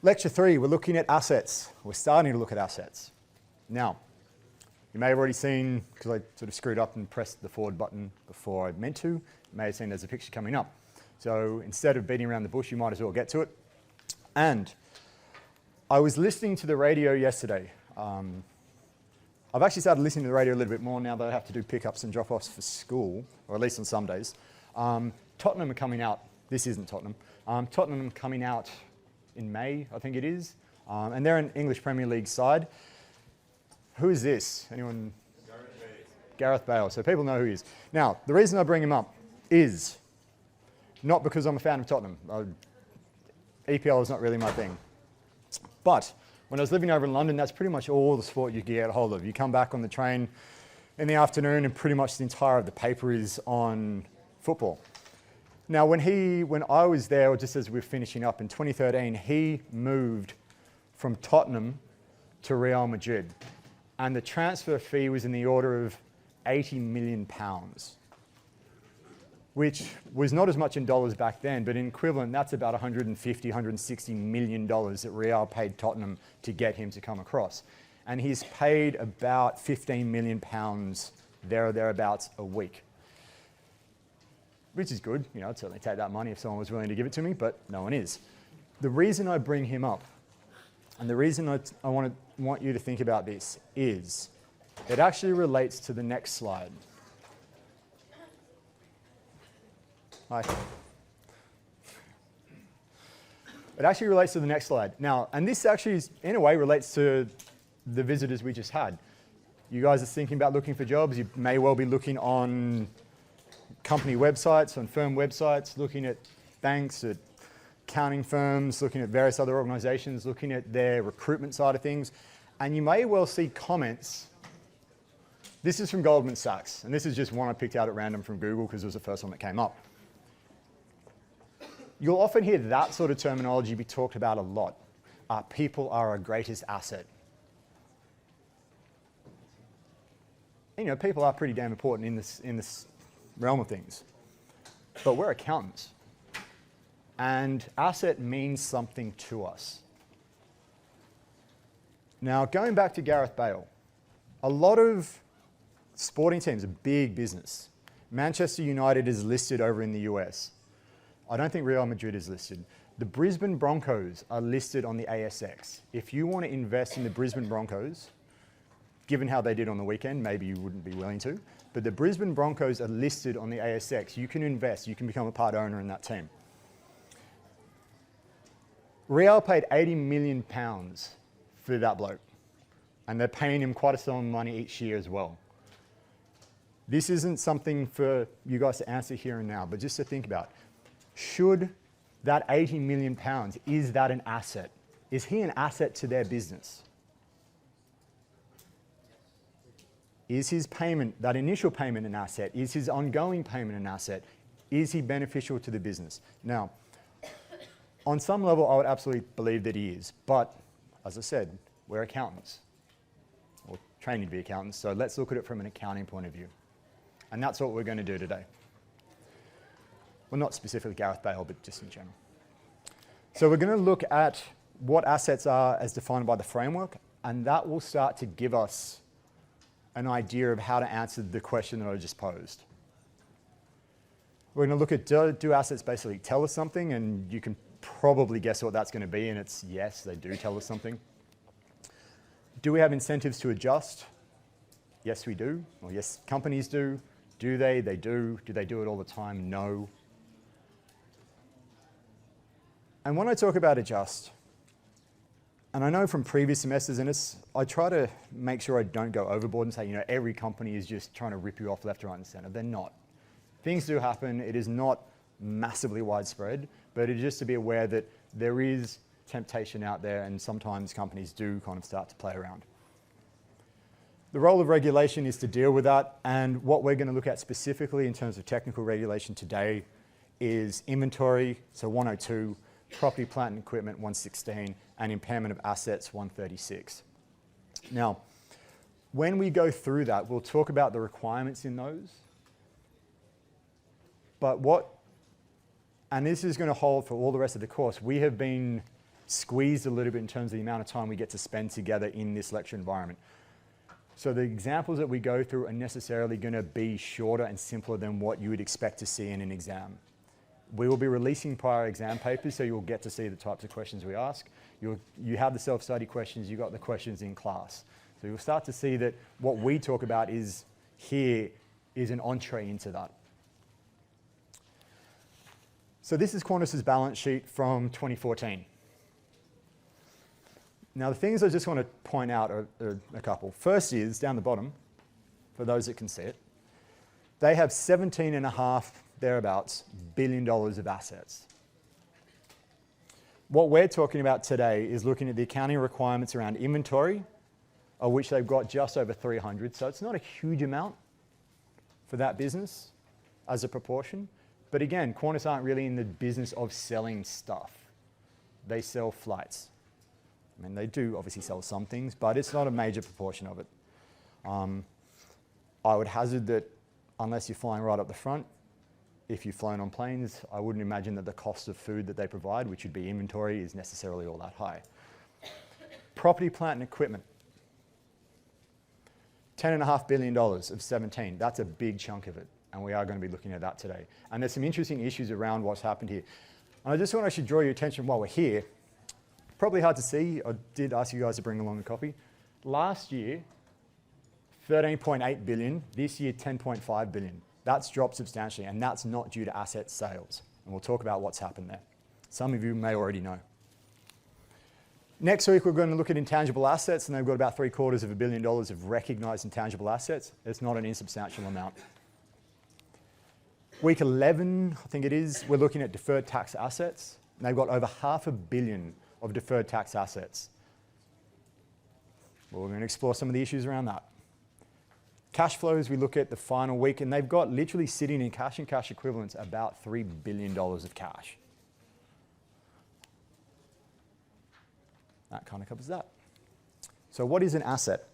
Lecture 3, we're looking at assets. We're starting to look at assets. Now, you may have already seen, because I sort of screwed up and pressed the forward button before I meant to, you may have seen there's a picture coming up. So instead of beating around the bush, you might as well get to it. And I was listening to the radio yesterday. I've actually started listening to the radio a little bit more now that I have to do pickups and drop-offs for school, or at least on some days. Tottenham are coming out. This isn't Tottenham. Tottenham coming out in May, I think it is. And they're an English Premier League side. Who is this? Anyone? Gareth Bale. So people know who he is. Now, the reason I bring him up is not because I'm a fan of Tottenham. EPL is not really my thing. But when I was living over in London, that's pretty much all the sport you can get a hold of. You come back on the train in the afternoon and pretty much the entire of the paper is on football. Now, when I was there, or just as we were finishing up in 2013, he moved from Tottenham to Real Madrid. And the transfer fee was in the order of £80 million, which was not as much in dollars back then, but in equivalent, that's about $150, $160 million that Real paid Tottenham to get him to come across. And he's paid about £15 million there or thereabouts a week. Which is good. You know, I'd certainly take that money if someone was willing to give it to me, but no one is. The reason I bring him up, and the reason I want you to think about this, is it actually relates to the next slide. Hi. It actually relates to the next slide. Now, and this actually, in a way, relates to the visitors we just had. You guys are thinking about looking for jobs. You may well be looking on company websites, on firm websites, looking at banks, at accounting firms, looking at various other organizations, looking at their recruitment side of things. And you may well see comments. This is from Goldman Sachs, and this is just one I picked out at random from Google because it was the first one that came up. You'll often hear that sort of terminology be talked about a lot. People are our greatest asset. You know, people are pretty damn important in this realm of things. But we're accountants. And asset means something to us. Now, going back to Gareth Bale, a lot of sporting teams are big business. Manchester United is listed over in the US. I don't think Real Madrid is listed. The Brisbane Broncos are listed on the ASX. If you want to invest in the Brisbane Broncos, given how they did on the weekend, maybe you wouldn't be willing to, but the Brisbane Broncos are listed on the ASX. You can invest, you can become a part owner in that team. Real paid £80 million for that bloke, and they're paying him quite a sum of money each year as well. This isn't something for you guys to answer here and now, but just to think about. Should that £80 million, is that an asset? Is he an asset to their business? Is his payment, that initial payment, an asset? Is his ongoing payment an asset? Is he beneficial to the business? Now, on some level, I would absolutely believe that he is. But, as I said, we're accountants, or training to be accountants, so let's look at it from an accounting point of view. And that's what we're going to do today. Well, not specifically Gareth Bale, but just in general. So we're going to look at what assets are as defined by the framework, and that will start to give us an idea of how to answer the question that I just posed. We're going to look at do assets basically tell us something, and you can probably guess what that's going to be, and it's yes, they do tell us something. Do we have incentives to adjust? Yes, we do. Or yes, companies do. Do they? They do. Do they do it all the time? No. And when I talk about adjust, and I know from previous semesters, and I try to make sure I don't go overboard and say, you know, every company is just trying to rip you off left, right, and center. They're not. Things do happen. It is not massively widespread, but it is just to be aware that there is temptation out there, and sometimes companies do kind of start to play around. The role of regulation is to deal with that, and what we're going to look at specifically in terms of technical regulation today is inventory, so 102, property, plant and equipment, 116, and impairment of assets, 136. Now, when we go through that, we'll talk about the requirements in those, but and this is going to hold for all the rest of the course, we have been squeezed a little bit in terms of the amount of time we get to spend together in this lecture environment. So the examples that we go through are necessarily going to be shorter and simpler than what you would expect to see in an exam. We will be releasing prior exam papers, so you'll get to see the types of questions we ask. You have the self-study questions, you got the questions in class. So you'll start to see that what we talk about is here is an entree into that. So this is Qantas's balance sheet from 2014. Now the things I just want to point out are a couple. First is, down the bottom, for those that can see it, they have 17.5, thereabouts, $billion of assets. What we're talking about today is looking at the accounting requirements around inventory, of which they've got just over 300, so it's not a huge amount for that business as a proportion. But again, Qantas aren't really in the business of selling stuff. They sell flights. I mean, they do obviously sell some things, but it's not a major proportion of it. I would hazard that unless you're flying right up the front, if you've flown on planes, I wouldn't imagine that the cost of food that they provide, which would be inventory, is necessarily all that high. Property, plant, and equipment. $10.5 billion of 17. That's a big chunk of it, and we are going to be looking at that today. And there's some interesting issues around what's happened here. And I just want to actually draw your attention while we're here. Probably hard to see. I did ask you guys to bring along a copy. Last year, 13.8 billion. This year, 10.5 billion. That's dropped substantially, and that's not due to asset sales. And we'll talk about what's happened there. Some of you may already know. Next week, we're going to look at intangible assets, and they've got about $750 million of recognized intangible assets. It's not an insubstantial amount. Week 11, I think it is, we're looking at deferred tax assets. And they've got over $500 million of deferred tax assets. Well, we're going to explore some of the issues around that. Cash flows, we look at the final week, and they've got literally sitting in cash and cash equivalents about $3 billion of cash. That kind of covers that. So what is an asset?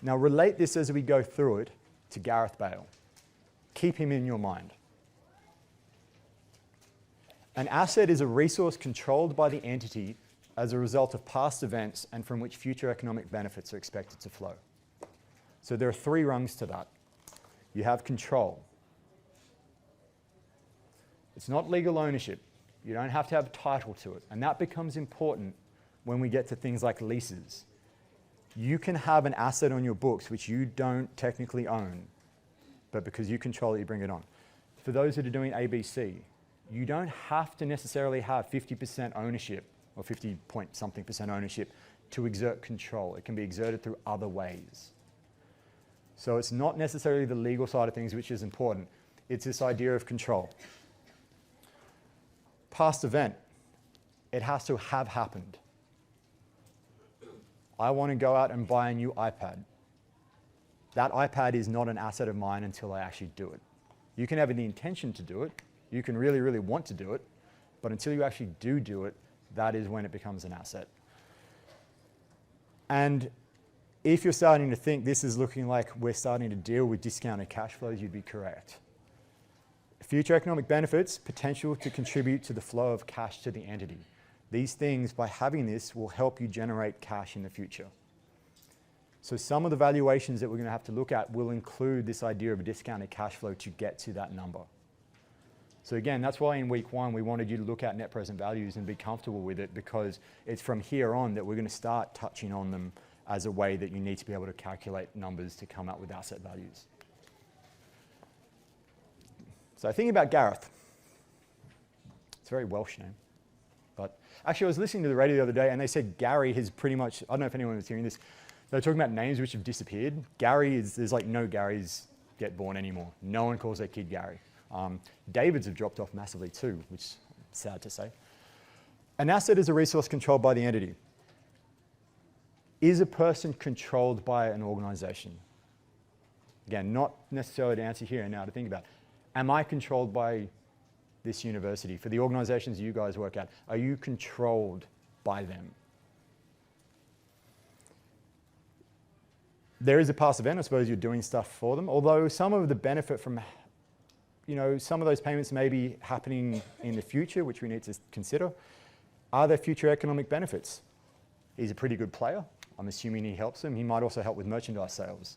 Now relate this as we go through it to Gareth Bale. Keep him in your mind. An asset is a resource controlled by the entity as a result of past events and from which future economic benefits are expected to flow. So there are 3 rungs to that. You have control. It's not legal ownership. You don't have to have title to it. And that becomes important when we get to things like leases. You can have an asset on your books which you don't technically own, but because you control it, you bring it on. For those that are doing ABC, you don't have to necessarily have 50% ownership or 50-point-something% ownership to exert control. It can be exerted through other ways. So it's not necessarily the legal side of things which is important. It's this idea of control. Past event, it has to have happened. I want to go out and buy a new iPad. That iPad is not an asset of mine until I actually do it. You can have the intention to do it. You can really, really want to do it. But until you actually do it, that is when it becomes an asset. And if you're starting to think this is looking like we're starting to deal with discounted cash flows, you'd be correct. Future economic benefits, potential to contribute to the flow of cash to the entity. These things, by having this, will help you generate cash in the future. So some of the valuations that we're going to have to look at will include this idea of a discounted cash flow to get to that number. So again, that's why in week 1 we wanted you to look at net present values and be comfortable with it, because it's from here on that we're going to start touching on them as a way that you need to be able to calculate numbers to come up with asset values. So thinking about Gareth. It's a very Welsh name. But actually I was listening to the radio the other day and they said Gary has pretty much, I don't know if anyone was hearing this, they were talking about names which have disappeared. Gary is, there's like no Garys get born anymore. No one calls their kid Gary. Davids have dropped off massively too, which is sad to say. An asset is a resource controlled by the entity. Is a person controlled by an organization? Again, not necessarily to answer here and now to think about. Am I controlled by this university? For the organizations you guys work at, are you controlled by them? There is a past event, I suppose you're doing stuff for them, although some of the benefit from, some of those payments may be happening in the future, which we need to consider. Are there future economic benefits? He's a pretty good player. I'm assuming he helps them. He might also help with merchandise sales.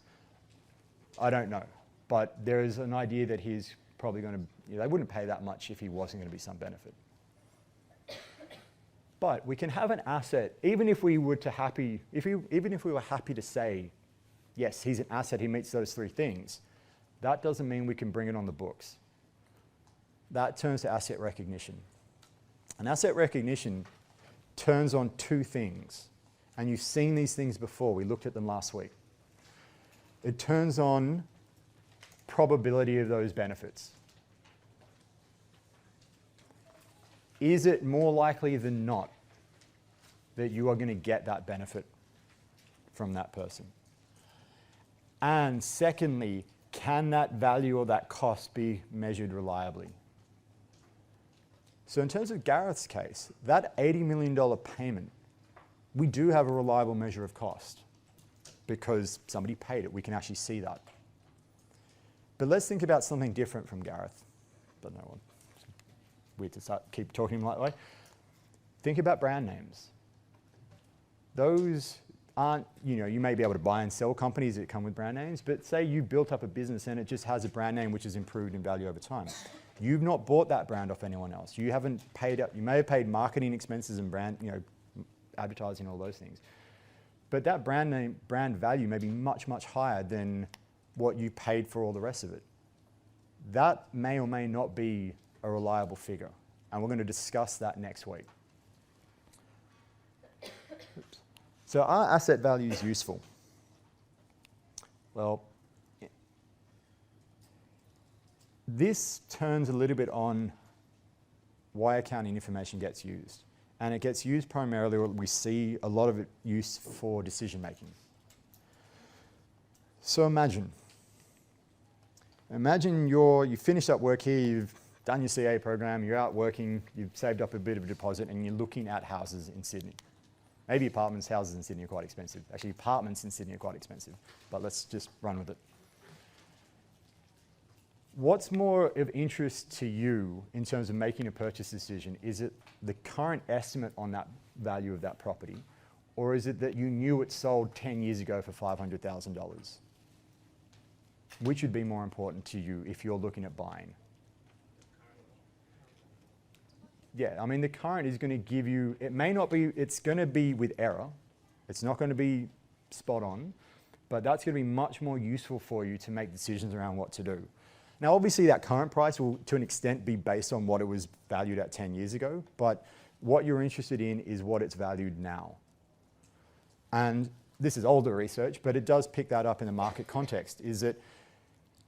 I don't know. But there is an idea that he's probably going to, they wouldn't pay that much if he wasn't going to be some benefit. But we can have an asset, even if we were happy to say, yes, he's an asset, he meets those three things, that doesn't mean we can bring it on the books. That turns to asset recognition. And asset recognition turns on two things. And you've seen these things before. We looked at them last week. It turns on probability of those benefits. Is it more likely than not that you are going to get that benefit from that person? And secondly, can that value or that cost be measured reliably? So in terms of Gareth's case, that $80 million payment, we do have a reliable measure of cost because somebody paid it. We can actually see that. But let's think about something different from Gareth. But no one. Weird to keep talking to him that way. Think about brand names. Those aren't, you may be able to buy and sell companies that come with brand names, but say you built up a business and it just has a brand name which has improved in value over time. You've not bought that brand off anyone else. You haven't paid up. You may have paid marketing expenses and brand, advertising, all those things. But that brand name, brand value may be much, much higher than what you paid for all the rest of it. That may or may not be a reliable figure. And we're going to discuss that next week. Oops. So are asset values useful? Well, this turns a little bit on why accounting information gets used. And it gets used primarily, we see a lot of it used for decision making. So imagine you finished up work here, you've done your CA program, you're out working, you've saved up a bit of a deposit and you're looking at houses in Sydney. Maybe apartments, houses in Sydney are quite expensive. Actually, apartments in Sydney are quite expensive, but let's just run with it. What's more of interest to you in terms of making a purchase decision? Is it the current estimate on that value of that property, or is it that you knew it sold 10 years ago for $500,000? Which would be more important to you if you're looking at buying? Yeah, I mean, the current is going to give you, it may not be, it's going to be with error. It's not going to be spot on, but that's going to be much more useful for you to make decisions around what to do. Now, obviously, that current price will, to an extent, be based on what it was valued at 10 years ago, but what you're interested in is what it's valued now. And this is older research, but it does pick that up in the market context, is that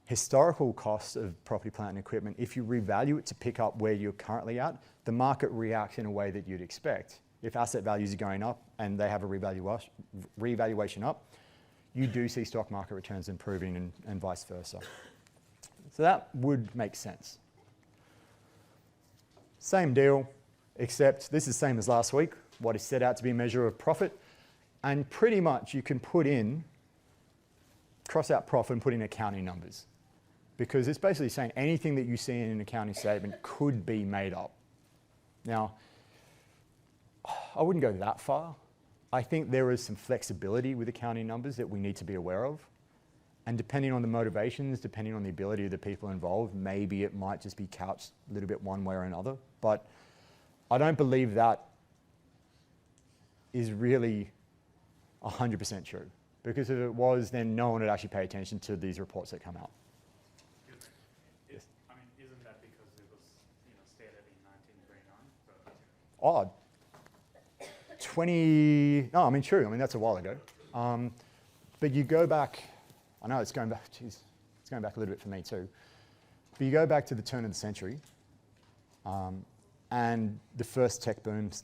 historical costs of property, plant, and equipment, if you revalue it to pick up where you're currently at, the market reacts in a way that you'd expect. If asset values are going up and they have a revaluation up, you do see stock market returns improving and vice versa. So that would make sense. Same deal, except this is the same as last week, what is set out to be a measure of profit. And pretty much you can cross out profit and put in accounting numbers. Because it's basically saying anything that you see in an accounting statement could be made up. Now, I wouldn't go that far. I think there is some flexibility with accounting numbers that we need to be aware of. And depending on the motivations, depending on the ability of the people involved, maybe it might just be couched a little bit one way or another. But I don't believe that is really 100% true. Because if it was, then no one would actually pay attention to these reports that come out. Yes. I mean, isn't that because it was stated in 1939? Odd. 20, no, I mean, true. I mean, that's a while ago. But you go back, I know it's going back, geez, it's going back a little bit for me too. But you go back to the turn of the century, and the first tech booms,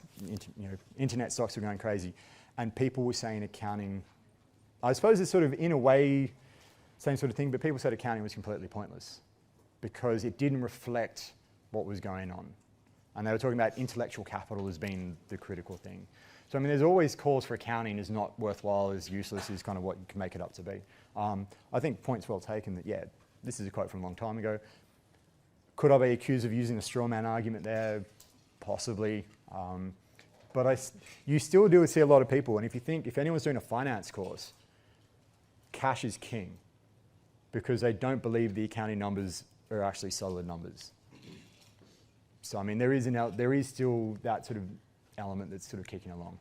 internet stocks were going crazy, and people were saying accounting, I suppose it's sort of in a way, same sort of thing, but people said accounting was completely pointless because it didn't reflect what was going on. And they were talking about intellectual capital as being the critical thing. So I mean, there's always calls for accounting is not worthwhile, is useless, is kind of what you can make it up to be. I think point's well taken that, yeah, this is a quote from a long time ago. Could I be accused of using a straw man argument there? Possibly. But you still do see a lot of people, and if anyone's doing a finance course, cash is king because they don't believe the accounting numbers are actually solid numbers. So I mean, there is still that sort of element that's sort of kicking along.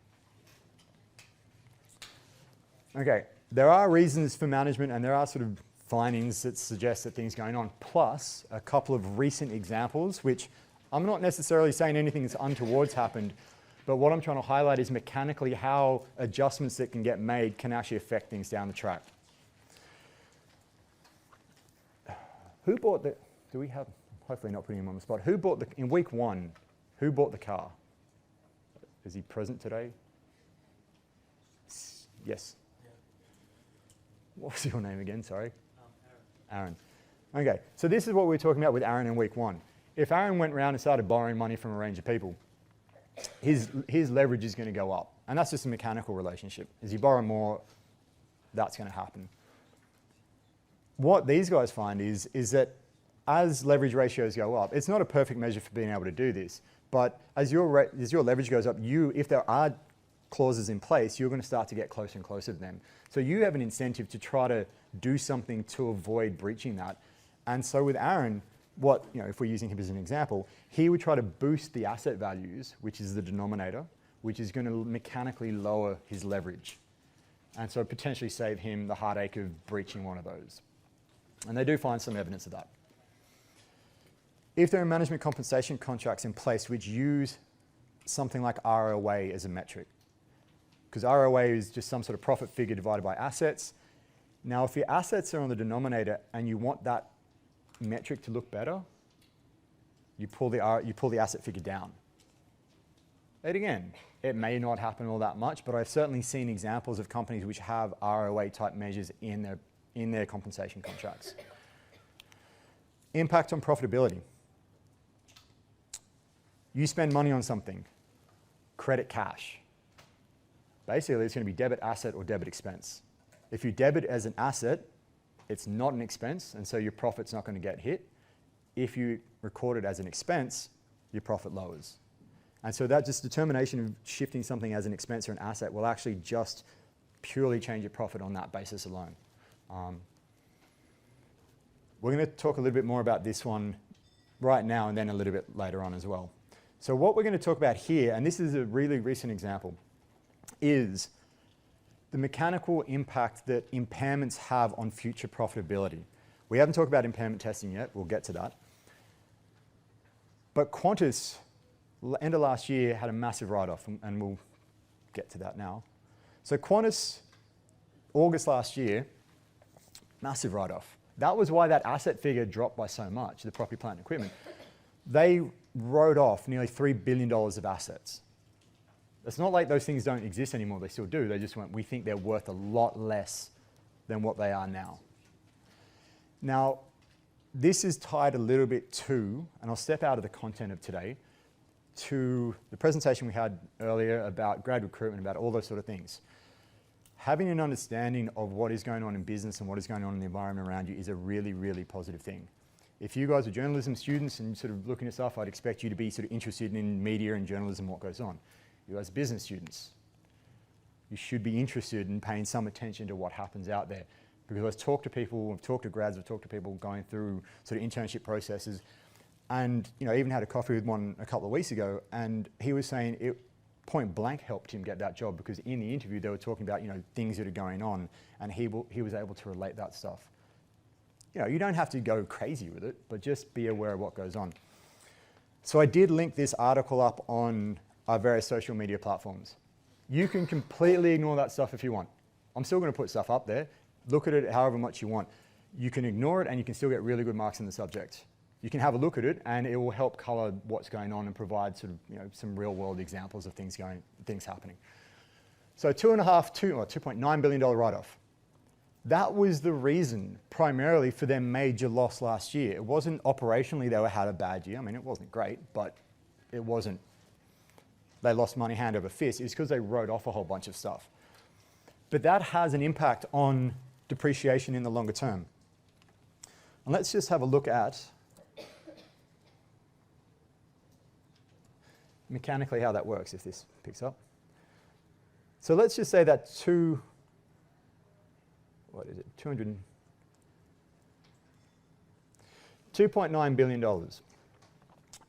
Okay, there are reasons for management and there are sort of findings that suggest that things are going on, plus a couple of recent examples, which I'm not necessarily saying anything that's untoward's happened, but what I'm trying to highlight is mechanically how adjustments that can get made can actually affect things down the track. Who bought the, do we have, hopefully not putting him on the spot, who bought the, in week 1, who bought the car? Is he present today? Yes. Yeah. What was your name again, sorry? Aaron. Okay, so this is what we were talking about with Aaron in week 1. If Aaron went around and started borrowing money from a range of people, his leverage is going to go up. And that's just a mechanical relationship. As you borrow more, that's going to happen. What these guys find is that as leverage ratios go up, it's not a perfect measure for being able to do this, but as your leverage goes up, if there are clauses in place, you're going to start to get closer and closer to them. So you have an incentive to try to do something to avoid breaching that. And so with Aaron, if we're using him as an example, he would try to boost the asset values, which is the denominator, which is going to mechanically lower his leverage. And so potentially save him the heartache of breaching one of those. And they do find some evidence of that. If there are management compensation contracts in place which use something like ROA as a metric, because ROA is just some sort of profit figure divided by assets. Now, if your assets are on the denominator and you want that metric to look better, you pull the asset figure down. And again, it may not happen all that much, but I've certainly seen examples of companies which have ROA type measures in their compensation contracts. Impact on profitability. You spend money on something, credit cash. Basically, it's going to be debit asset or debit expense. If you debit as an asset, it's not an expense, and so your profit's not going to get hit. If you record it as an expense, your profit lowers. And so that just determination of shifting something as an expense or an asset will actually just purely change your profit on that basis alone. We're going to talk a little bit more about this one right now and then a little bit later on as well. So what we're going to talk about here, and this is a really recent example, is the mechanical impact that impairments have on future profitability. We haven't talked about impairment testing yet, we'll get to that. But Qantas, end of last year, had a massive write-off, and we'll get to that now. So Qantas, August last year, massive write-off. That was why that asset figure dropped by so much, the property, plant, and equipment. They wrote off nearly $3 billion of assets. It's not like those things don't exist anymore, they still do. They just went, we think they're worth a lot less than what they are now. Now, this is tied a little bit to, and I'll step out of the content of today, to the presentation we had earlier about grad recruitment, about all those sort of things. Having an understanding of what is going on in business and what is going on in the environment around you is a really, really positive thing. If you guys are journalism students and sort of looking at stuff, I'd expect you to be sort of interested in media and journalism, what goes on. You guys are business students. You should be interested in paying some attention to what happens out there. Because I've talked to people, I've talked to grads, I've talked to people going through sort of internship processes. And I even had a coffee with one a couple of weeks ago, and he was saying it point blank helped him get that job because in the interview they were talking about things that are going on, and he was able to relate that stuff. You don't have to go crazy with it, but just be aware of what goes on. So I did link this article up on our various social media platforms. You can completely ignore that stuff if you want. I'm still going to put stuff up there. Look at it however much you want. You can ignore it and you can still get really good marks in the subject. You can have a look at it and it will help color what's going on and provide sort of some real world examples of things happening. So $2.9 billion write-off. That was the reason primarily for their major loss last year. It wasn't operationally they had a bad year. I mean, it wasn't great, but it wasn't, they lost money hand over fist. It's because they wrote off a whole bunch of stuff. But that has an impact on depreciation in the longer term. And let's just have a look at mechanically how that works if this picks up. So let's just say that 2.9 billion dollars.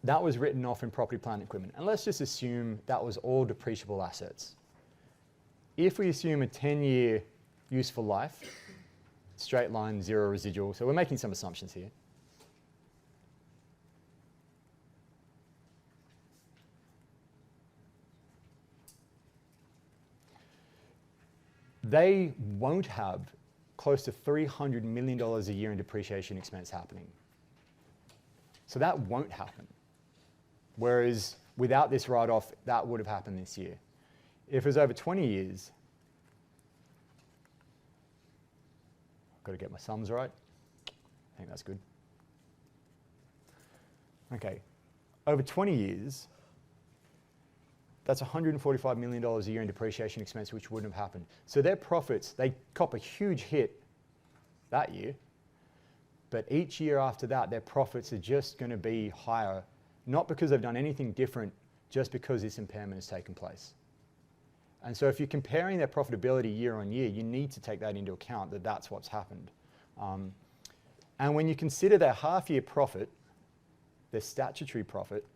That was written off in property, plant, and equipment. And let's just assume that was all depreciable assets. If we assume a 10-year useful life, straight line, zero residual, so we're making some assumptions here. They won't have close to $300 million a year in depreciation expense happening. So that won't happen. Whereas without this write-off, that would have happened this year. If it was over 20 years, I've got to get my sums right. I think that's good. Okay, over 20 years, that's $145 million a year in depreciation expense, which wouldn't have happened. So their profits, they cop a huge hit that year, but each year after that, their profits are just going to be higher, not because they've done anything different, just because this impairment has taken place. And so if you're comparing their profitability year on year, you need to take that into account, that that's what's happened. And when you consider their half-year profit, their statutory profit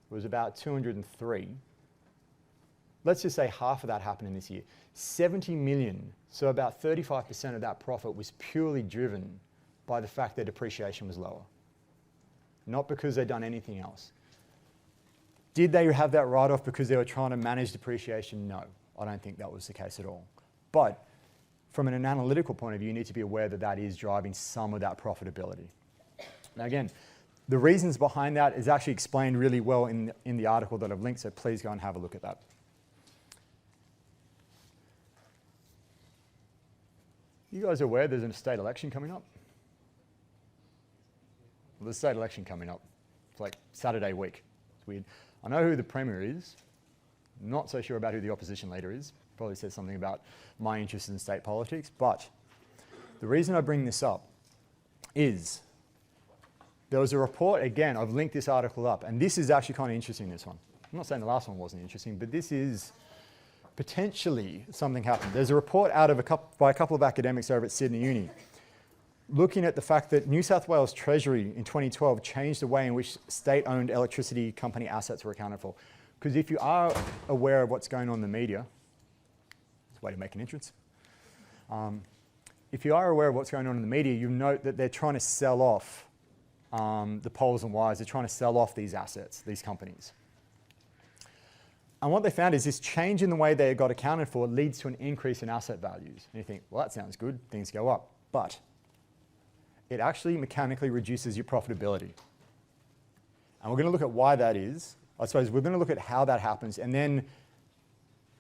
was about 203. Let's just say half of that happened in this year. 70 million, so about 35% of that profit was purely driven by the fact their depreciation was lower, not because they'd done anything else. Did they have that write-off because they were trying to manage depreciation? No, I don't think that was the case at all. But from an analytical point of view, you need to be aware that that is driving some of that profitability. Now again, the reasons behind that is actually explained really well in the article that I've linked, so please go and have a look at that. You guys are aware there's a state election coming up? Well, there's a state election coming up. It's like Saturday week. It's weird. I know who the Premier is. Not so sure about who the opposition leader is. Probably says something about my interest in state politics. But the reason I bring this up is there was a report, again, I've linked this article up, and this is actually kind of interesting, this one. I'm not saying the last one wasn't interesting, but this is potentially something happened. There's a report out of by a couple of academics over at Sydney Uni looking at the fact that New South Wales Treasury in 2012 changed the way in which state-owned electricity company assets were accounted for. Because if you are aware of what's going on in the media, it's a way to make an entrance. If you are aware of what's going on in the media, you note that they're trying to sell off the poles and wires. They're trying to sell off these assets, these companies. And what they found is this change in the way they got accounted for leads to an increase in asset values. And you think, well, that sounds good, things go up. But it actually mechanically reduces your profitability. And we're going to look at why that is. I suppose we're going to look at how that happens, and then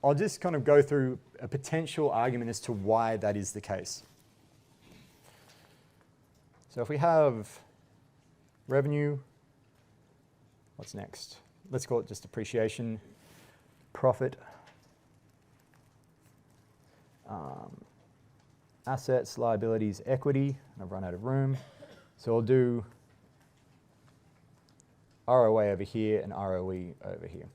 I'll just kind of go through a potential argument as to why that is the case. So if we have revenue, what's next? Let's call it just depreciation, profit, assets, liabilities, equity. I've run out of room. So I'll do ROA over here and ROE over here.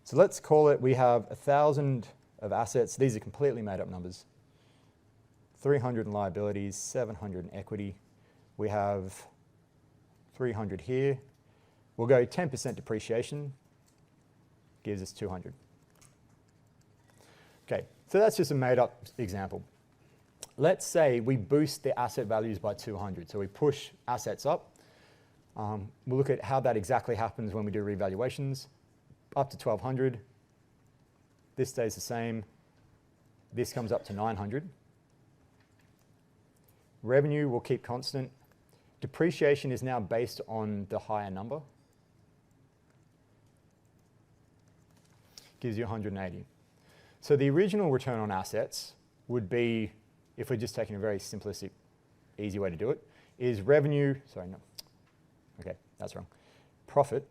So let's call it, we have 1,000 of assets. These are completely made up numbers. 300 in liabilities, 700 in equity. We have 300 here. We'll go 10% depreciation, gives us 200. Okay, so that's just a made up example. Let's say we boost the asset values by 200. So we push assets up. We'll look at how that exactly happens when we do revaluations. Up to 1,200. This stays the same. This comes up to 900. Revenue will keep constant. Depreciation is now based on the higher number. Gives you 180. So the original return on assets would be, if we're just taking a very simplistic, easy way to do it, is revenue, sorry, no. Okay, that's wrong. Profit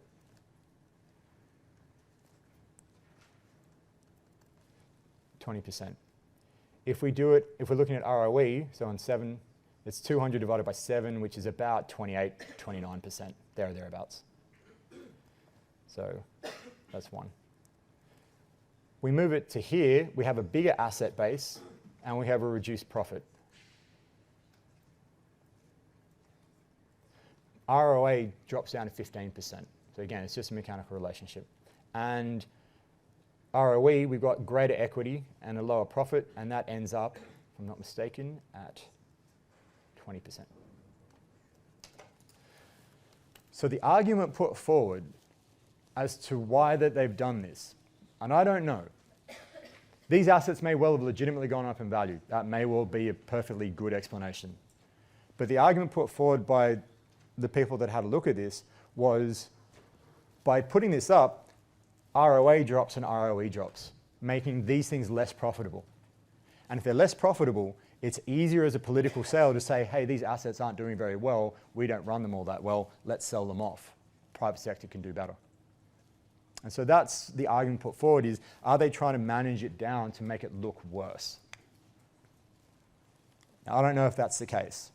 %. If we do it, if we're looking at ROE, so on 7, it's 200 divided by 7, which is about 28, 29%, there or thereabouts. So That's 1. We move it to here, we have a bigger asset base, and we have a reduced profit. ROA drops down to 15%. So again, it's just a mechanical relationship. And ROE, we've got greater equity and a lower profit, and that ends up, if I'm not mistaken, at 20%. So the argument put forward as to why that they've done this, and I don't know. These assets may well have legitimately gone up in value. That may well be a perfectly good explanation. But the argument put forward by the people that had a look at this was, by putting this up, ROA drops and ROE drops, making these things less profitable. And if they're less profitable, it's easier as a political sale to say, hey, these assets aren't doing very well, we don't run them all that well, let's sell them off. Private sector can do better. And so that's the argument put forward is, are they trying to manage it down to make it look worse? Now, I don't know if that's the case.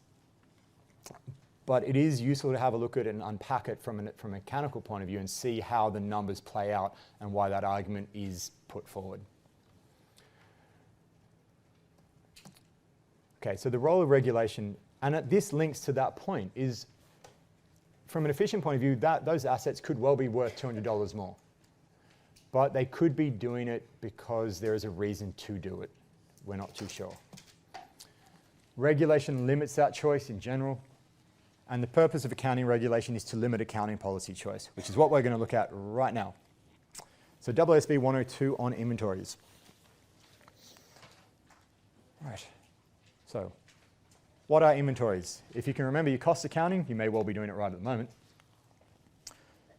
But it is useful to have a look at it and unpack it from a mechanical point of view and see how the numbers play out and why that argument is put forward. Okay, so the role of regulation, and this links to that point, is from an efficient point of view, those assets could well be worth $200 more. But they could be doing it because there is a reason to do it. We're not too sure. Regulation limits that choice in general. And the purpose of accounting regulation is to limit accounting policy choice, which is what we're going to look at right now. So AASB 102 on inventories. Right. So what are inventories? If you can remember your cost accounting, you may well be doing it right at the moment.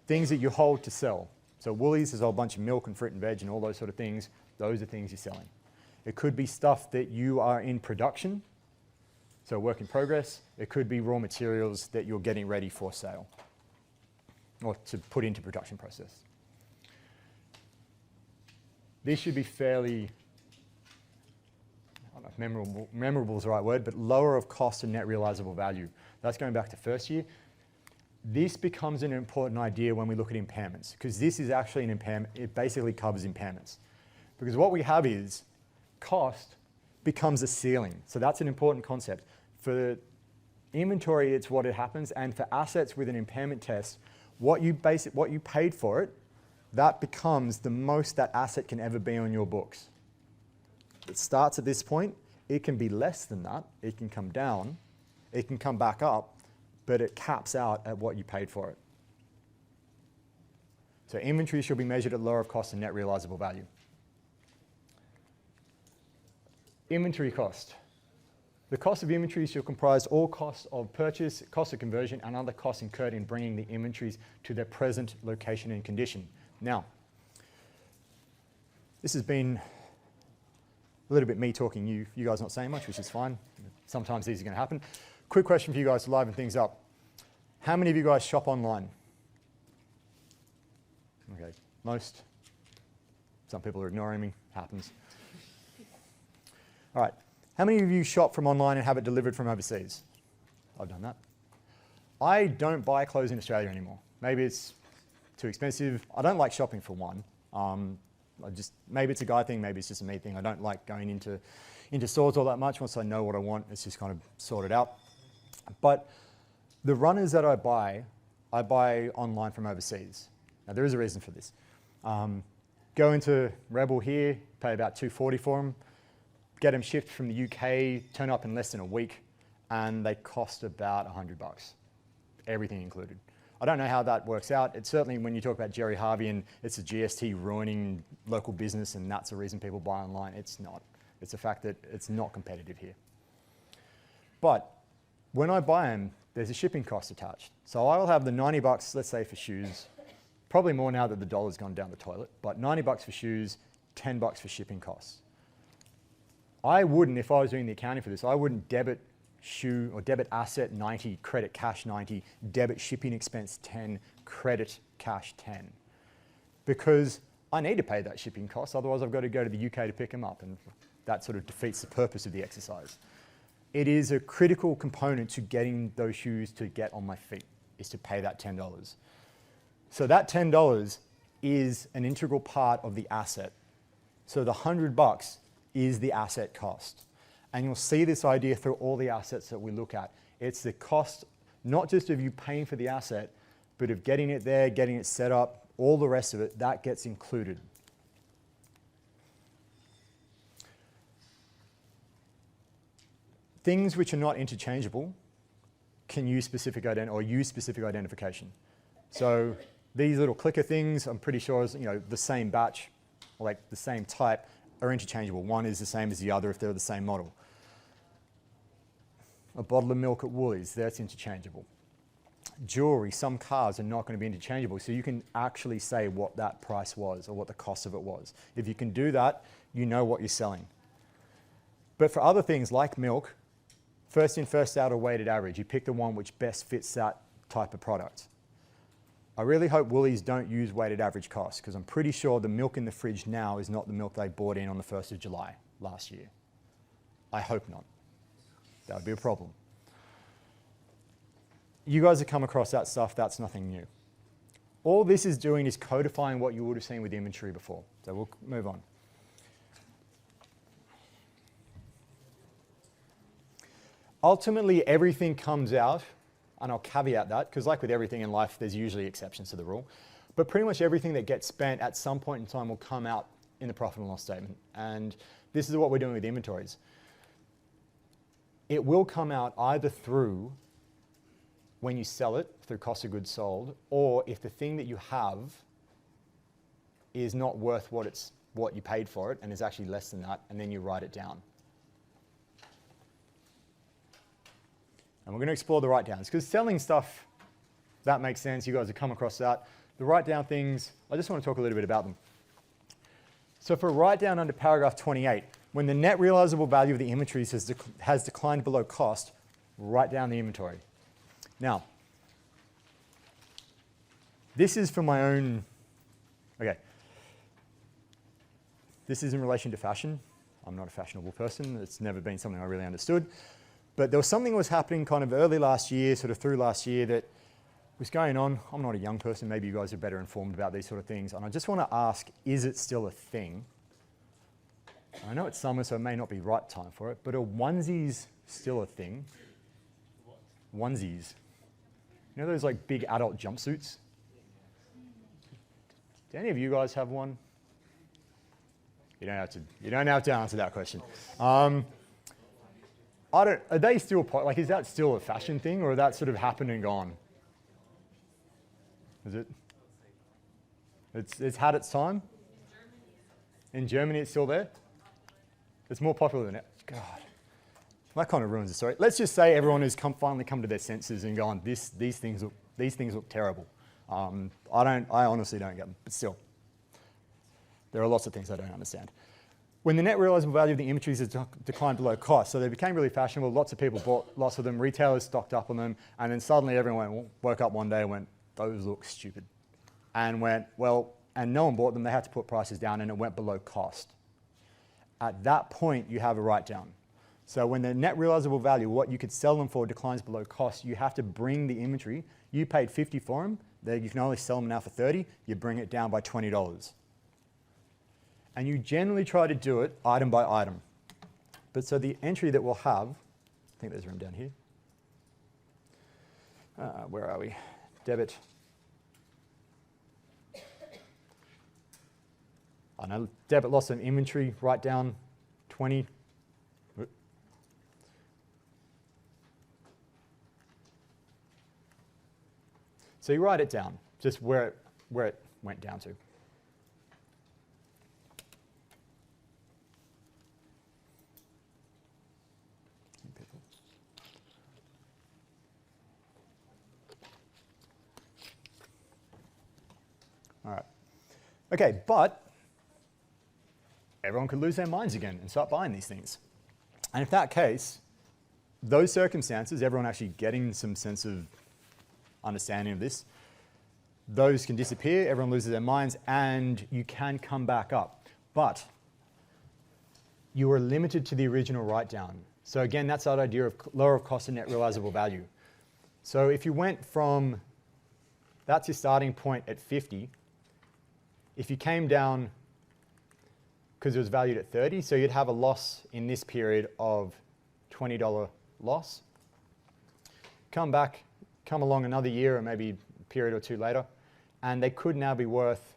Things that you hold to sell. So Woolies is a whole bunch of milk and fruit and veg and all those sort of things. Those are things you're selling. It could be stuff that you are in production. So work in progress. It could be raw materials that you're getting ready for sale or to put into production process. This should be fairly, I don't know if memorable is the right word, but lower of cost and net realizable value. That's going back to first year. This becomes an important idea when we look at impairments, because this is actually an impairment. It basically covers impairments. Because what we have is cost becomes a ceiling. So that's an important concept. For inventory, it's what it happens, and for assets with an impairment test, what you paid for it, that becomes the most that asset can ever be on your books. It starts at this point. It can be less than that. It can come down. It can come back up, but it caps out at what you paid for it. So inventory should be measured at lower of cost and net realizable value. Inventory cost. The cost of inventory shall comprise all costs of purchase, cost of conversion, and other costs incurred in bringing the inventories to their present location and condition. Now, this has been a little bit me talking, you guys not saying much, which is fine. Sometimes these are going to happen. Quick question for you guys to liven things up. How many of you guys shop online? Okay, most. Some people are ignoring me, happens. All right. How many of you shop from online and have it delivered from overseas? I've done that. I don't buy clothes in Australia anymore. Maybe it's too expensive. I don't like shopping for one. Maybe it's a guy thing, maybe it's just a me thing. I don't like going into stores all that much. Once I know what I want, it's just kind of sorted out. But the runners that I buy online from overseas. Now there is a reason for this. Go into Rebel here, pay about $2.40 for them. Get them shipped from the UK, turn up in less than a week, and they cost about $100, everything included. I don't know how that works out. It's certainly when you talk about Jerry Harvey and it's a GST ruining local business and that's the reason people buy online. It's not. It's the fact that it's not competitive here. But when I buy them, there's a shipping cost attached. So I'll have the $90, let's say for shoes, probably more now that the dollar's gone down the toilet, but $90 for shoes, $10 for shipping costs. I wouldn't, if I was doing the accounting for this, I wouldn't debit shoe or debit asset 90, credit cash 90, debit shipping expense 10, credit cash 10. Because I need to pay that shipping cost, otherwise I've got to go to the UK to pick them up, and that sort of defeats the purpose of the exercise. It is a critical component to getting those shoes to get on my feet, is to pay that $10. So that $10 is an integral part of the asset. So the $100 is the asset cost. And you'll see this idea through all the assets that we look at. It's the cost, not just of you paying for the asset, but of getting it there, getting it set up, all the rest of it, that gets included. Things which are not interchangeable can use specific identification. So these little clicker things, I'm pretty sure is the same batch, or like the same type, are interchangeable. One is the same as the other if they're the same model. A bottle of milk at Woolies, that's interchangeable. Jewelry, some cars are not going to be interchangeable, so you can actually say what that price was or what the cost of it was. If you can do that, you know what you're selling. But for other things like milk, first in, first out, or weighted average, you pick the one which best fits that type of product. I really hope Woolies don't use weighted average cost, because I'm pretty sure the milk in the fridge now is not the milk they bought in on the 1st of July last year. I hope not. That would be a problem. You guys have come across that stuff, that's nothing new. All this is doing is codifying what you would have seen with inventory before. So we'll move on. Ultimately, everything comes out, and I'll caveat that, because like with everything in life, there's usually exceptions to the rule, but pretty much everything that gets spent at some point in time will come out in the profit and loss statement. And this is what we're doing with inventories. It will come out either through when you sell it, through cost of goods sold, or if the thing that you have is not worth what you paid for it and is actually less than that, and then you write it down. And we're going to explore the write-downs, because selling stuff, that makes sense. You guys have come across that. The write-down things, I just want to talk a little bit about them. So for a write-down under paragraph 28, when the net realizable value of the inventories has declined below cost, write down the inventory. Now, this is for my own, okay. This is in relation to fashion. I'm not a fashionable person. It's never been something I really understood. But there was something that was happening kind of early last year, sort of through last year, that was going on. I'm not a young person. Maybe you guys are better informed about these sort of things. And I just want to ask, is it still a thing? I know it's summer, so it may not be right time for it, but are onesies still a thing? Onesies. You know those like big adult jumpsuits? Do any of you guys have one? You don't have to answer that question. Are they still, like, is that still a fashion thing, or that sort of happened and gone? Is it? It's had its time? In Germany it's still there? It's more popular than it. God, that kind of ruins the story. Let's just say everyone has finally come to their senses and gone, these things look terrible. I honestly don't get them, but still. There are lots of things I don't understand. When the net realizable value of the inventories has declined below cost, so they became really fashionable, lots of people bought lots of them, retailers stocked up on them, and then suddenly everyone woke up one day and went, those look stupid. And went, well, and no one bought them, they had to put prices down, and it went below cost. At that point, you have a write-down. So when the net realizable value, what you could sell them for, declines below cost, you have to bring the inventory. You paid $50 for them. You can only sell them now for $30. You bring it down by $20. And you generally try to do it item by item. But so the entry that we'll have, I think there's room down here. Where are we? Debit. I know, debit loss of inventory, write down 20. So you write it down, just where it went down to. All right. Okay, but everyone could lose their minds again and start buying these things. And if that case, those circumstances, everyone actually getting some sense of understanding of this, those can disappear, everyone loses their minds, and you can come back up. But you are limited to the original write-down. So again, that's that idea of lower of cost and net realizable value. So if you went from, that's your starting point at 50, if you came down because it was valued at 30, so you'd have a loss in this period of $20 loss. Come along another year or maybe a period or two later, and they could now be worth,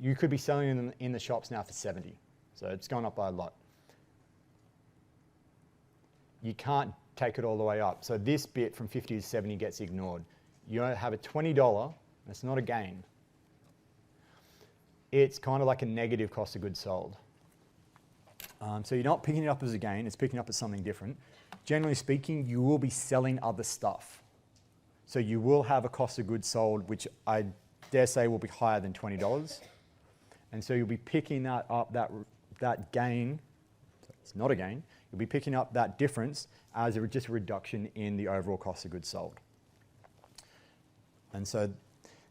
you could be selling them in the shops now for 70. So it's gone up by a lot. You can't take it all the way up. So this bit from 50 to 70 gets ignored. You have a $20, that's not a gain. It's kind of like a negative cost of goods sold. So you're not picking it up as a gain, it's picking up as something different. Generally speaking, you will be selling other stuff. So you will have a cost of goods sold, which I dare say will be higher than $20. And so you'll be picking that up, that gain, it's not a gain, you'll be picking up that difference as just a reduction in the overall cost of goods sold. And so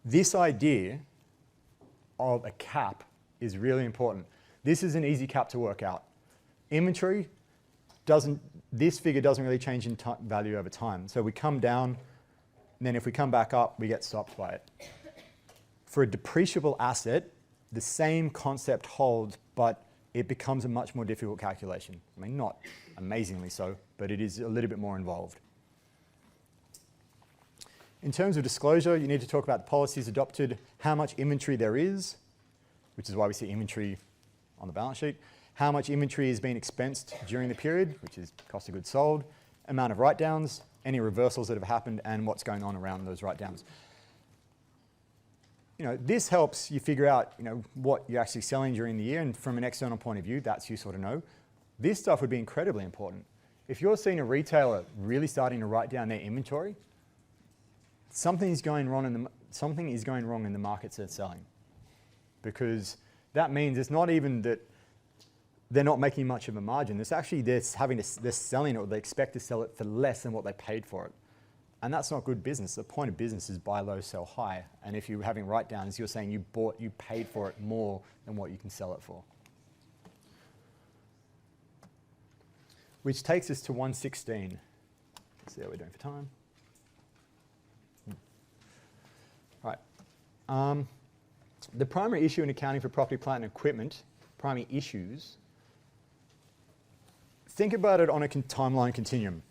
this idea of a cap is really important. This is an easy cap to work out. Inventory this figure doesn't really change in value over time. So we come down, and then if we come back up, we get stopped by it. For a depreciable asset, the same concept holds, but it becomes a much more difficult calculation. I mean, not amazingly so, but it is a little bit more involved. In terms of disclosure, you need to talk about the policies adopted, how much inventory there is, which is why we see inventory on the balance sheet, how much inventory is being expensed during the period, which is cost of goods sold, amount of write-downs, any reversals that have happened, and what's going on around those write-downs. This helps you figure out, what you're actually selling during the year, and from an external point of view, that's useful to know. This stuff would be incredibly important. If you're seeing a retailer really starting to write down their inventory, something is going wrong in the markets they're selling, because that means it's not even that they're not making much of a margin. It's actually they're selling it, or they expect to sell it for less than what they paid for it. And that's not good business. The point of business is buy low, sell high. And if you're having write-downs, you're saying you paid for it more than what you can sell it for. Which takes us to 116. Let's see how we're doing for time. Right. The primary issue in accounting for property, plant, and equipment, primary issues, think about it on a timeline continuum.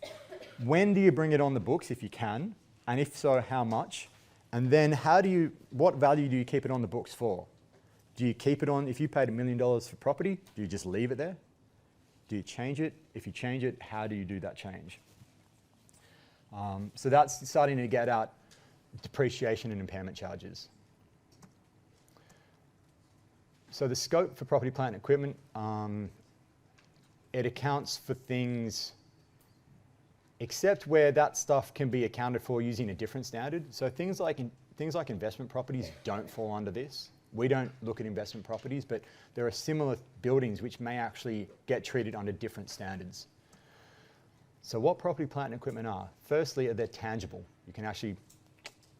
When do you bring it on the books, if you can, and if so, how much? And then what value do you keep it on the books for? Do you keep it on, if you paid $1 million for property, do you just leave it there? Do you change it? If you change it, how do you do that change? So that's starting to get at depreciation and impairment charges. So the scope for property, plant, and equipment, it accounts for things except where that stuff can be accounted for using a different standard. So things like investment properties don't fall under this. We don't look at investment properties, but there are similar buildings which may actually get treated under different standards. So what property, plant, and equipment are? Firstly, they're tangible. You can actually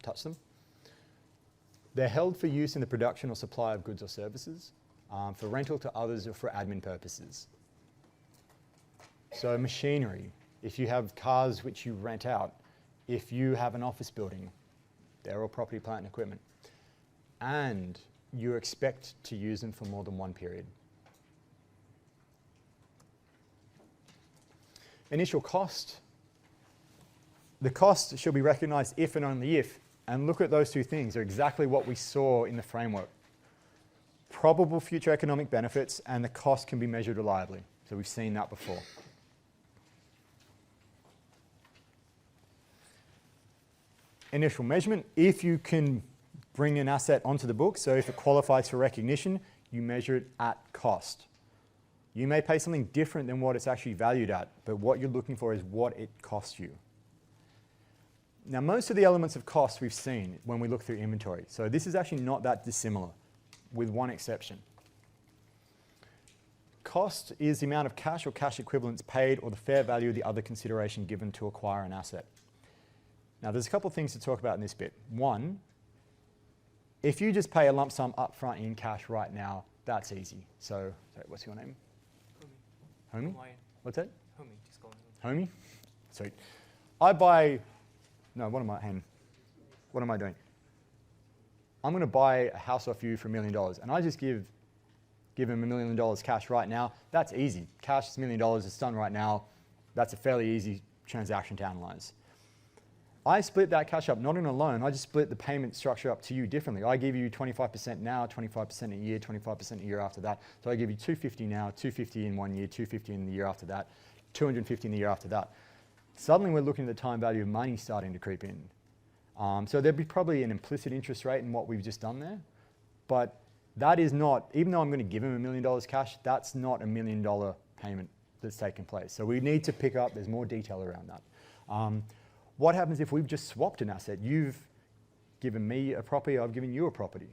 touch them. They're held for use in the production or supply of goods or services, for rental to others, or for admin purposes. So machinery, if you have cars which you rent out, if you have an office building, they're all property, plant, and equipment. And you expect to use them for more than one period. Initial cost. The cost shall be recognized if and only if, and look at those two things, they're exactly what we saw in the framework. Probable future economic benefits, and the cost can be measured reliably. So we've seen that before. Initial measurement, if you can bring an asset onto the book, so if it qualifies for recognition, you measure it at cost. You may pay something different than what it's actually valued at, but what you're looking for is what it costs you. Now, most of the elements of cost we've seen when we look through inventory, so this is actually not that dissimilar, with one exception. Cost is the amount of cash or cash equivalents paid, or the fair value of the other consideration given to acquire an asset. Now, there's a couple of things to talk about in this bit. One, if you just pay a lump sum up front in cash right now, that's easy. So, what's your name? Homie. Homie? What's that? Homie, just call me Homie? Sweet. I buy, no, what am I doing? I'm going to buy a house off you for $1 million, and I just give him $1 million cash right now. That's easy. Cash is $1 million. It's done right now. That's a fairly easy transaction to analyze. I split that cash up, not in a loan. I just split the payment structure up to you differently. I give you 25% now, 25% a year, 25% a year after that. So I give you $250 now, $250 in 1 year, $250 in the year after that, $250 in the year after that. Suddenly we're looking at the time value of money starting to creep in. So there'd be probably an implicit interest rate in what we've just done there. But that is not, even though I'm going to give him $1 million cash, that's not $1 million payment that's taken place. So we need to pick up, there's more detail around that. What happens if we've just swapped an asset? You've given me a property, I've given you a property.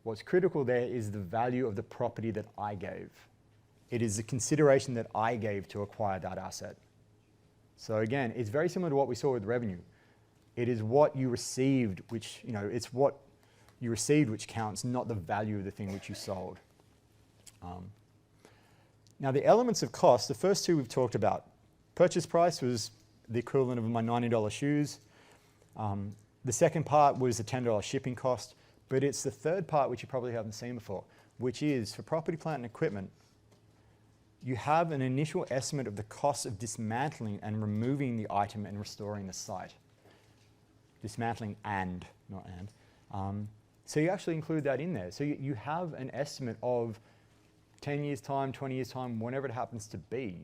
What's critical there is the value of the property that I gave. It is the consideration that I gave to acquire that asset. So again, it's very similar to what we saw with revenue. It is what you received, which, it's what you received which counts, not the value of the thing which you sold. Now the elements of cost, the first two we've talked about. Purchase price was the equivalent of my $90 shoes. The second part was the $10 shipping cost, but it's the third part which you probably haven't seen before, which is for property, plant and equipment, you have an initial estimate of the cost of dismantling and removing the item and restoring the site. Dismantling and, not and. So you actually include that in there. So you have an estimate of 10 years time, 20 years time, whenever it happens to be,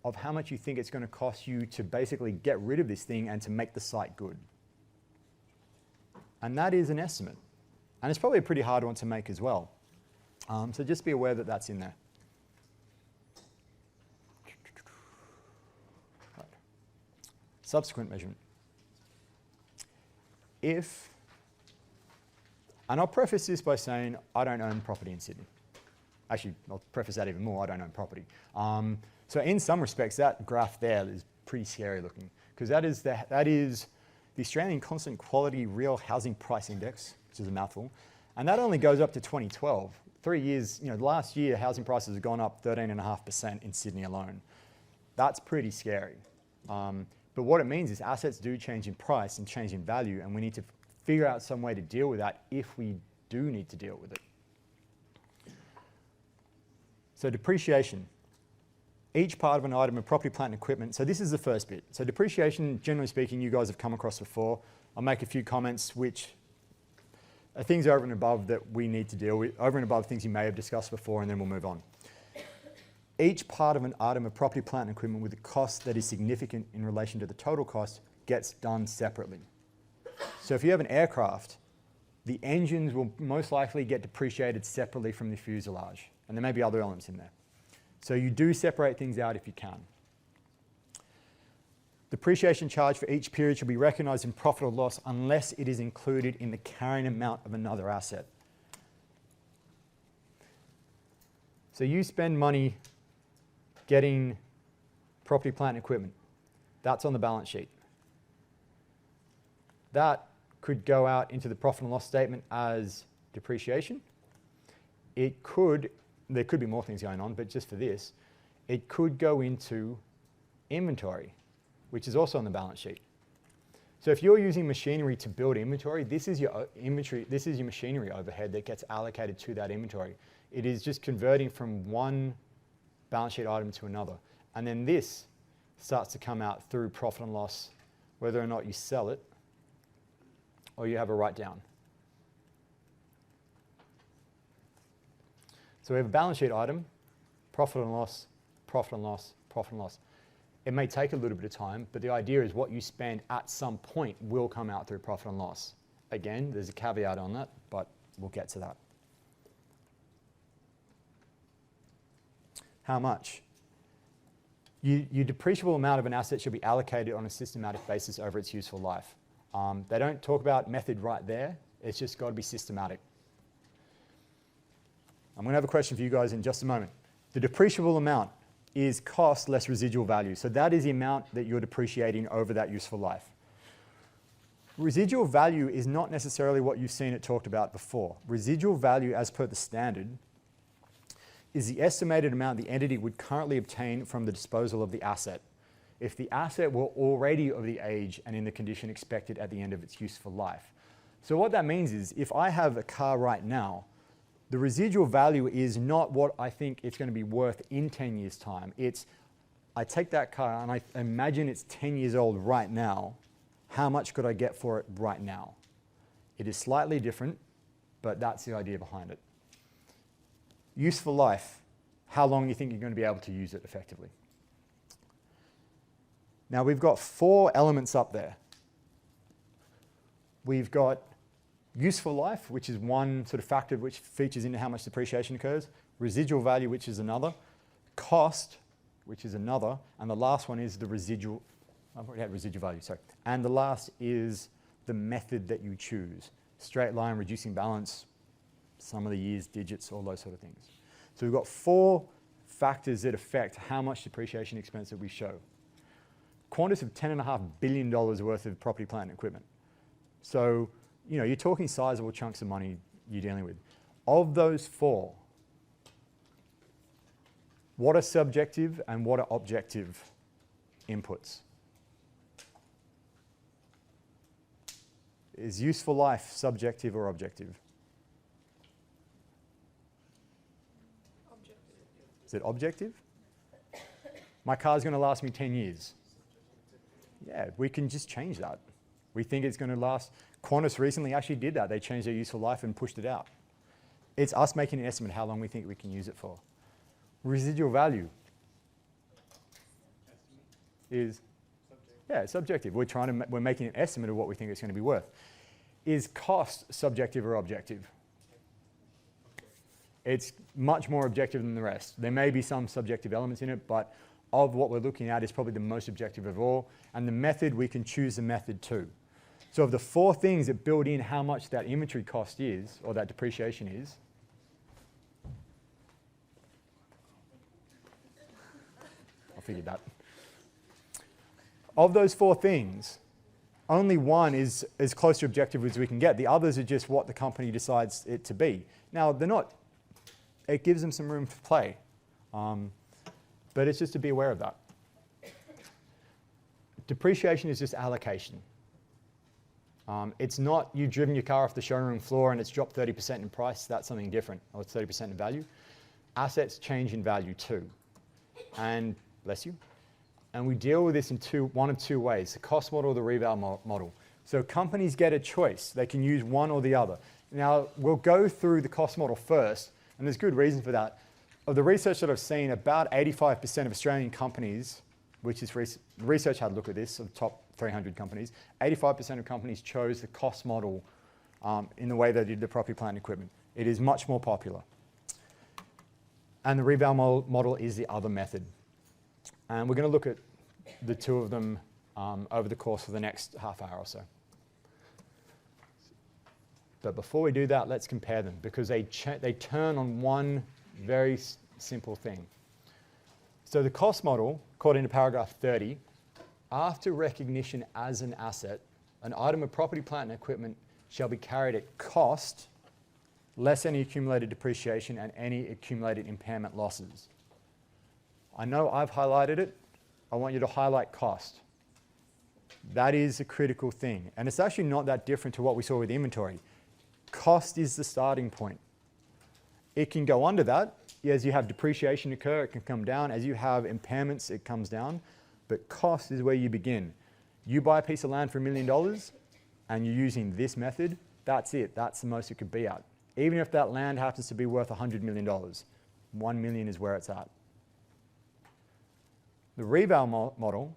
of how much you think it's going to cost you to basically get rid of this thing and to make the site good. And that is an estimate. And it's probably a pretty hard one to make as well. So just be aware that that's in there. Right. Subsequent measurement. And I'll preface this by saying I don't own property in Sydney. Actually, I'll preface that even more, I don't own property. So in some respects, that graph there is pretty scary looking, because that is the Australian Constant Quality Real Housing Price Index, which is a mouthful, and that only goes up to 2012. 3 years, last year housing prices have gone up 13.5% in Sydney alone. That's pretty scary. But what it means is assets do change in price and change in value, and we need to figure out some way to deal with that if we do need to deal with it. So depreciation. Each part of an item of property, plant and equipment. So this is the first bit. So depreciation, generally speaking, you guys have come across before. I'll make a few comments which are things over and above that we need to deal with, over and above things you may have discussed before, and then we'll move on. Each part of an item of property, plant and equipment with a cost that is significant in relation to the total cost gets done separately. So if you have an aircraft, the engines will most likely get depreciated separately from the fuselage, and there may be other elements in there. So you do separate things out if you can. Depreciation charge for each period should be recognised in profit or loss unless it is included in the carrying amount of another asset. So you spend money getting property, plant and equipment. That's on the balance sheet. That could go out into the profit and loss statement as depreciation. There could be more things going on, but just for this, it could go into inventory, which is also on the balance sheet. So if you're using machinery to build inventory, this is your machinery overhead that gets allocated to that inventory. It is just converting from one balance sheet item to another. And then this starts to come out through profit and loss, whether or not you sell it or you have a write down. So we have a balance sheet item, profit and loss, profit and loss, profit and loss. It may take a little bit of time, but the idea is what you spend at some point will come out through profit and loss. Again, there's a caveat on that, but we'll get to that. How much? Your depreciable amount of an asset should be allocated on a systematic basis over its useful life. They don't talk about method right there. It's just got to be systematic. I'm going to have a question for you guys in just a moment. The depreciable amount is cost less residual value. So that is the amount that you're depreciating over that useful life. Residual value is not necessarily what you've seen it talked about before. Residual value, as per the standard, is the estimated amount the entity would currently obtain from the disposal of the asset if the asset were already of the age and in the condition expected at the end of its useful life. So what that means is if I have a car right now, the residual value is not what I think it's going to be worth in 10 years' time. It's, I take that car and I imagine it's 10 years old right now. How much could I get for it right now? It is slightly different, but that's the idea behind it. Useful life, how long you think you're going to be able to use it effectively. Now we've got 4 elements up there. We've got useful life, which is one sort of factor which features into how much depreciation occurs. Residual value, which is another. Cost, which is another. And the last one is the residual, I've already had residual value, sorry. And the last is the method that you choose. Straight line, reducing balance, sum of the years, digits, all those sort of things. So we've got 4 factors that affect how much depreciation expense that we show. Qantas have $10.5 billion worth of property, plant, and equipment. So, you know, you're talking sizable chunks of money you're dealing with. Of those 4, what are subjective and what are objective inputs? Is useful life subjective or objective? Objective. Is it objective? My car's going to last me 10 years. Yeah, we can just change that. We think it's going to last. Qantas recently actually did that. They changed their useful life and pushed it out. It's us making an estimate how long we think we can use it for. Residual value is, yeah, it's subjective. We're making an estimate of what we think it's going to be worth. Is cost subjective or objective? It's much more objective than the rest. There may be some subjective elements in it, but of what we're looking at is probably the most objective of all. And the method, we can choose the method too. So of the 4 things that build in how much that inventory cost is, or that depreciation is, I figured that. Of those 4 things, only one is as close to objective as we can get. The others are just what the company decides it to be. Now, they're not, it gives them some room for play, but it's just to be aware of that. Depreciation is just allocation. It's not you've driven your car off the showroom floor and it's dropped 30% in price. That's something different, or it's 30% in value. Assets change in value too. And, bless you, and we deal with this in one of two ways, the cost model or the reval model. So companies get a choice. They can use one or the other. Now, we'll go through the cost model first, and there's good reason for that. Of the research that I've seen, about 85% of Australian companies, which is research had a look at this, of top 300 companies, 85% of companies chose the cost model in the way they did the property, plant, and equipment. It is much more popular. And the reval model is the other method. And we're going to look at the 2 of them over the course of the next half hour or so. But before we do that, let's compare them, because they turn on one very simple thing. So the cost model, according to paragraph 30, after recognition as an asset, an item of property, plant, and equipment shall be carried at cost, less any accumulated depreciation and any accumulated impairment losses. I know I've highlighted it. I want you to highlight cost. That is a critical thing. And it's actually not that different to what we saw with inventory. Cost is the starting point. It can go under that. As you have depreciation occur, it can come down. As you have impairments, it comes down. But cost is where you begin. You buy a piece of land for $1 million and you're using this method, that's it. That's the most it could be at. Even if that land happens to be worth $100 million, $1 million is where it's at. The reval model,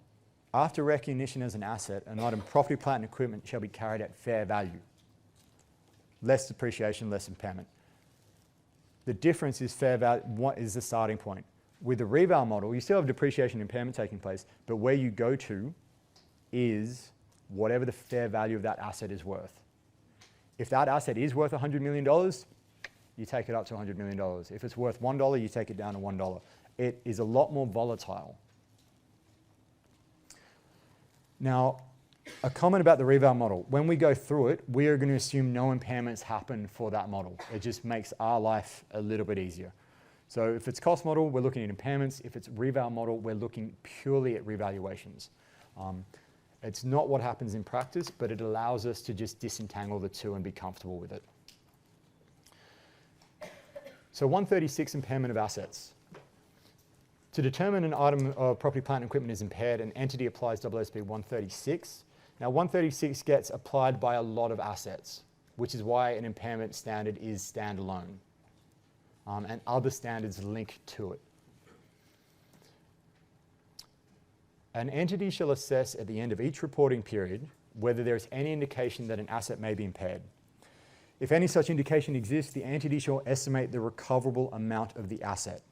after recognition as an asset, an item property, plant, and equipment shall be carried at fair value. Less depreciation, less impairment. The difference is fair value. What is the starting point? With the reval model, you still have depreciation and impairment taking place, but where you go to is whatever the fair value of that asset is worth. If that asset is worth $100 million, you take it up to $100 million. If it's worth $1, you take it down to $1. It is a lot more volatile. Now, a comment about the reval model. When we go through it, we are going to assume no impairments happen for that model. It just makes our life a little bit easier. So if it's cost model, we're looking at impairments. If it's reval model, we're looking purely at revaluations. It's not what happens in practice, but it allows us to just disentangle the two and be comfortable with it. So 136, impairment of assets. To determine an item of property, plant, and equipment is impaired, an entity applies AASB 136. Now 136 gets applied by a lot of assets, which is why an impairment standard is standalone, and other standards link to it. An entity shall assess at the end of each reporting period whether there is any indication that an asset may be impaired. If any such indication exists, the entity shall estimate the recoverable amount of the asset.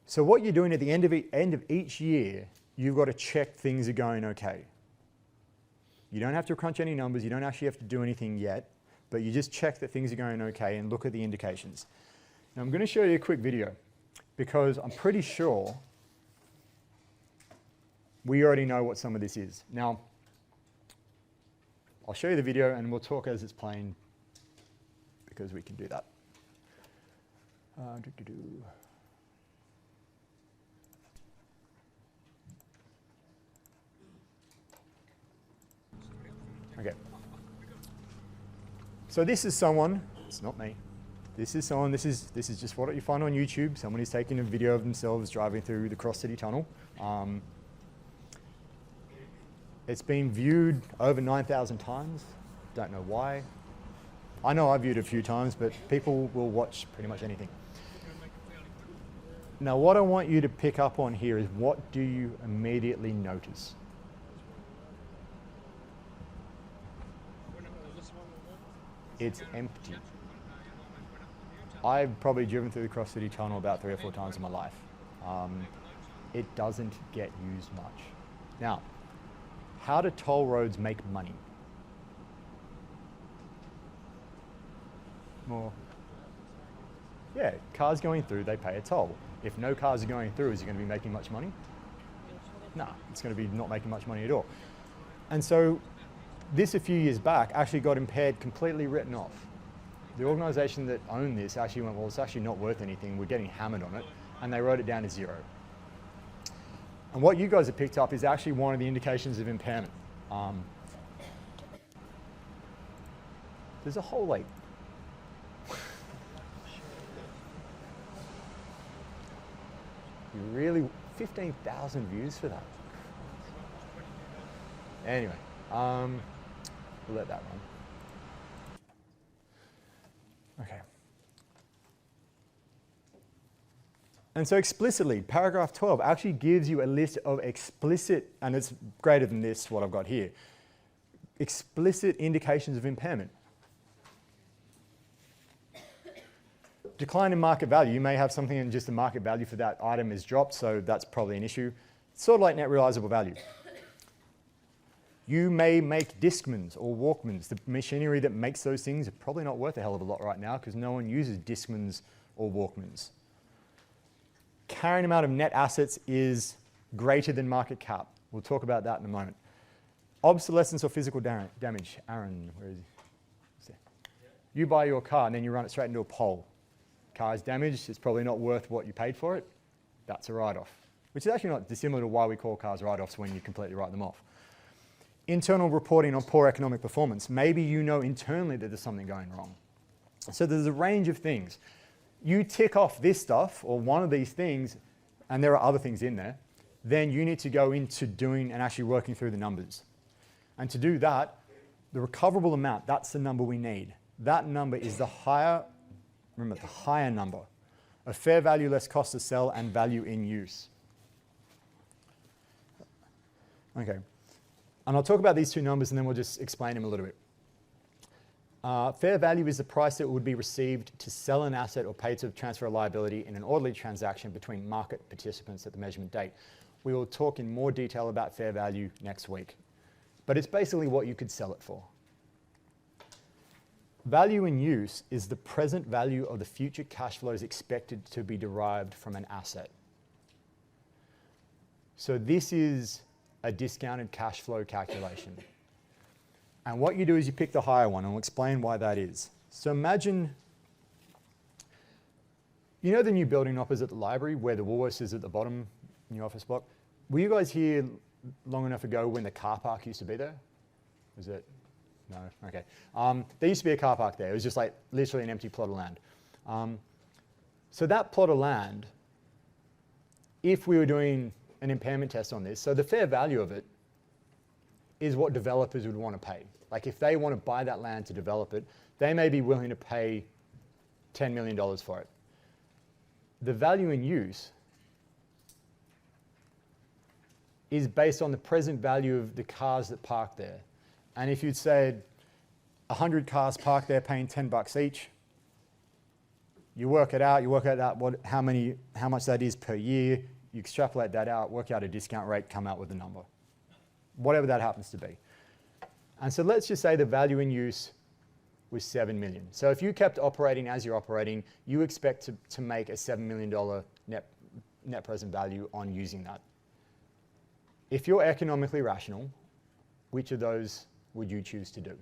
So what you're doing at the end of each year, you've got to check things are going okay. You don't have to crunch any numbers, you don't actually have to do anything yet, but you just check that things are going okay and look at the indications. Now I'm going to show you a quick video because I'm pretty sure we already know what some of this is. Now, I'll show you the video and we'll talk as it's playing because we can do that. Okay. So this is someone, it's not me. This is someone, this is just what you find on YouTube. Someone is taking a video of themselves driving through the Cross City Tunnel. It's been viewed over 9,000 times. Don't know why. I know I've viewed it a few times, but people will watch pretty much anything. Now, what I want you to pick up on here is what do you immediately notice? It's empty. I've probably driven through the Cross City Tunnel about 3 or 4 times in my life. It doesn't get used much. Now, how do toll roads make money? More. Yeah, cars going through, they pay a toll. If no cars are going through, is it going to be making much money? No, it's going to be not making much money at all. And so this a few years back actually got impaired, completely written off. The organisation that owned this actually went, well, it's actually not worth anything, we're getting hammered on it, and they wrote it down to 0. And what you guys have picked up is actually one of the indications of impairment. There's a whole like, you really, 15,000 views for that. Anyway, we'll let that run. Okay. And so explicitly, paragraph 12 actually gives you a list of explicit, and it's greater than this, what I've got here, explicit indications of impairment. Decline in market value, you may have something and just the market value for that item is dropped, so that's probably an issue. It's sort of like net realizable value. You may make Discmans or Walkmans. The machinery that makes those things are probably not worth a hell of a lot right now because no one uses Discmans or Walkmans. Carrying amount of net assets is greater than market cap. We'll talk about that in a moment. Obsolescence or physical damage. Aaron, where is he? You buy your car and then you run it straight into a pole. Car is damaged, it's probably not worth what you paid for it. That's a write-off, which is actually not dissimilar to why we call cars write-offs when you completely write them off. Internal reporting on poor economic performance. Maybe you know internally that there's something going wrong. So there's a range of things. You tick off this stuff or one of these things, and there are other things in there, then you need to go into doing and actually working through the numbers. And to do that, the recoverable amount, that's the number we need. That number is the higher, remember, the higher number of fair value less cost to sell and value in use. Okay. And I'll talk about these two numbers and then we'll just explain them a little bit. Fair value is the price that would be received to sell an asset or pay to transfer a liability in an orderly transaction between market participants at the measurement date. We will talk in more detail about fair value next week. But it's basically what you could sell it for. Value in use is the present value of the future cash flows expected to be derived from an asset. So this is a discounted cash flow calculation. And what you do is you pick the higher one, and I'll explain why that is. So imagine, you know the new building opposite the library where the Woolworths is at the bottom in your office block? Were you guys here long enough ago when the car park used to be there? Was it? No, okay. There used to be a car park there. It was just like literally an empty plot of land. So that plot of land, if we were doing an impairment test on this, so the fair value of it is what developers would want to pay. Like if they want to buy that land to develop it, they may be willing to pay $10 million for it. The value in use is based on the present value of the cars that park there. And if you'd said 100 cars parked there paying $10 each, you work it out, how much that is per year, you extrapolate that out, work out a discount rate, come out with a number. Whatever that happens to be. And so let's just say the value in use was 7 million. So if you kept operating as you're operating, you expect to make a $7 million net present value on using that. If you're economically rational, which of those would you choose to do?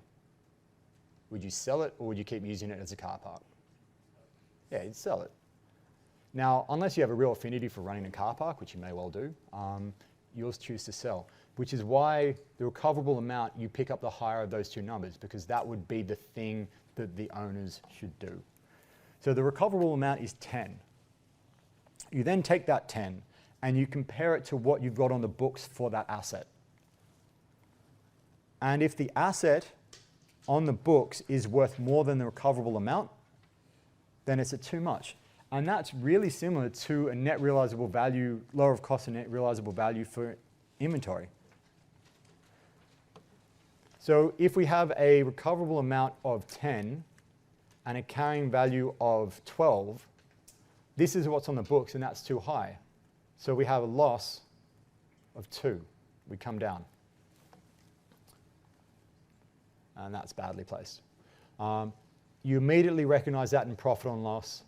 Would you sell it or would you keep using it as a car park? Yeah, you'd sell it. Now, unless you have a real affinity for running a car park, which you may well do, you'll choose to sell, which is why the recoverable amount, you pick up the higher of those two numbers, because that would be the thing that the owners should do. So the recoverable amount is 10. You then take that 10 and you compare it to what you've got on the books for that asset. And if the asset on the books is worth more than the recoverable amount, then it's at too much. And that's really similar to a net realizable value, lower of cost and net realizable value for inventory. So if we have a recoverable amount of 10 and a carrying value of 12, this is what's on the books and that's too high. So we have a loss of 2. We come down. And that's badly placed. You immediately recognize that in profit and loss.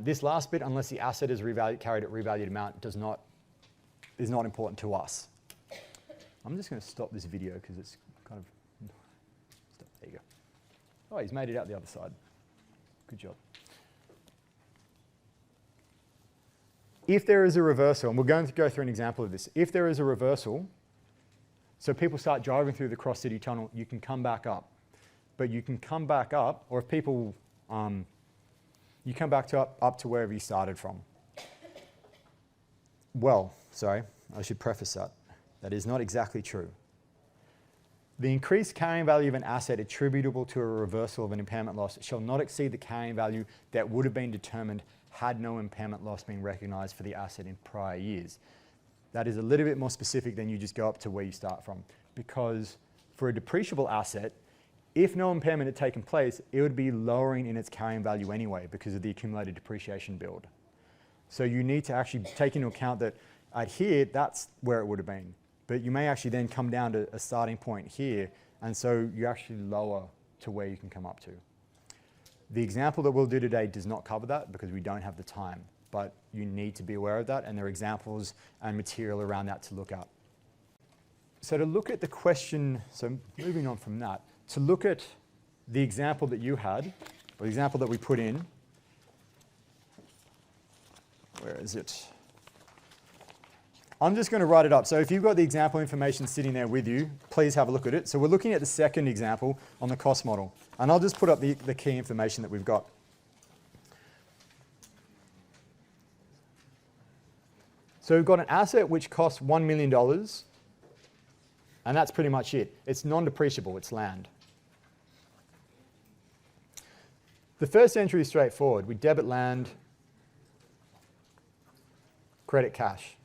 This last bit, unless the asset is carried at revalued amount, is not important to us. I'm just going to stop this video because it's kind of... Stop. There you go. Oh, he's made it out the other side. Good job. If there is a reversal, and we're going to go through an example of this. If there is a reversal, so people start driving through the cross-city tunnel, you can come back up. But you can come back up, or if people... you come back up to wherever you started from. Well, sorry, I should preface that. That is not exactly true. The increased carrying value of an asset attributable to a reversal of an impairment loss shall not exceed the carrying value that would have been determined had no impairment loss been recognized for the asset in prior years. That is a little bit more specific than you just go up to where you start from. Because for a depreciable asset, if no impairment had taken place, it would be lowering in its carrying value anyway because of the accumulated depreciation build. So you need to actually take into account that at here, that's where it would have been. But you may actually then come down to a starting point here, and so you actually lower to where you can come up to. The example that we'll do today does not cover that because we don't have the time, but you need to be aware of that, and there are examples and material around that to look at. So to look at the question, so moving on from that, to look at the example that you had, or the example that we put in. Where is it? I'm just going to write it up. So if you've got the example information sitting there with you, please have a look at it. So we're looking at the second example on the cost model. And I'll just put up the key information that we've got. So we've got an asset which costs $1 million. And that's pretty much it. It's non-depreciable, it's land. The first entry is straightforward. We debit land, credit cash.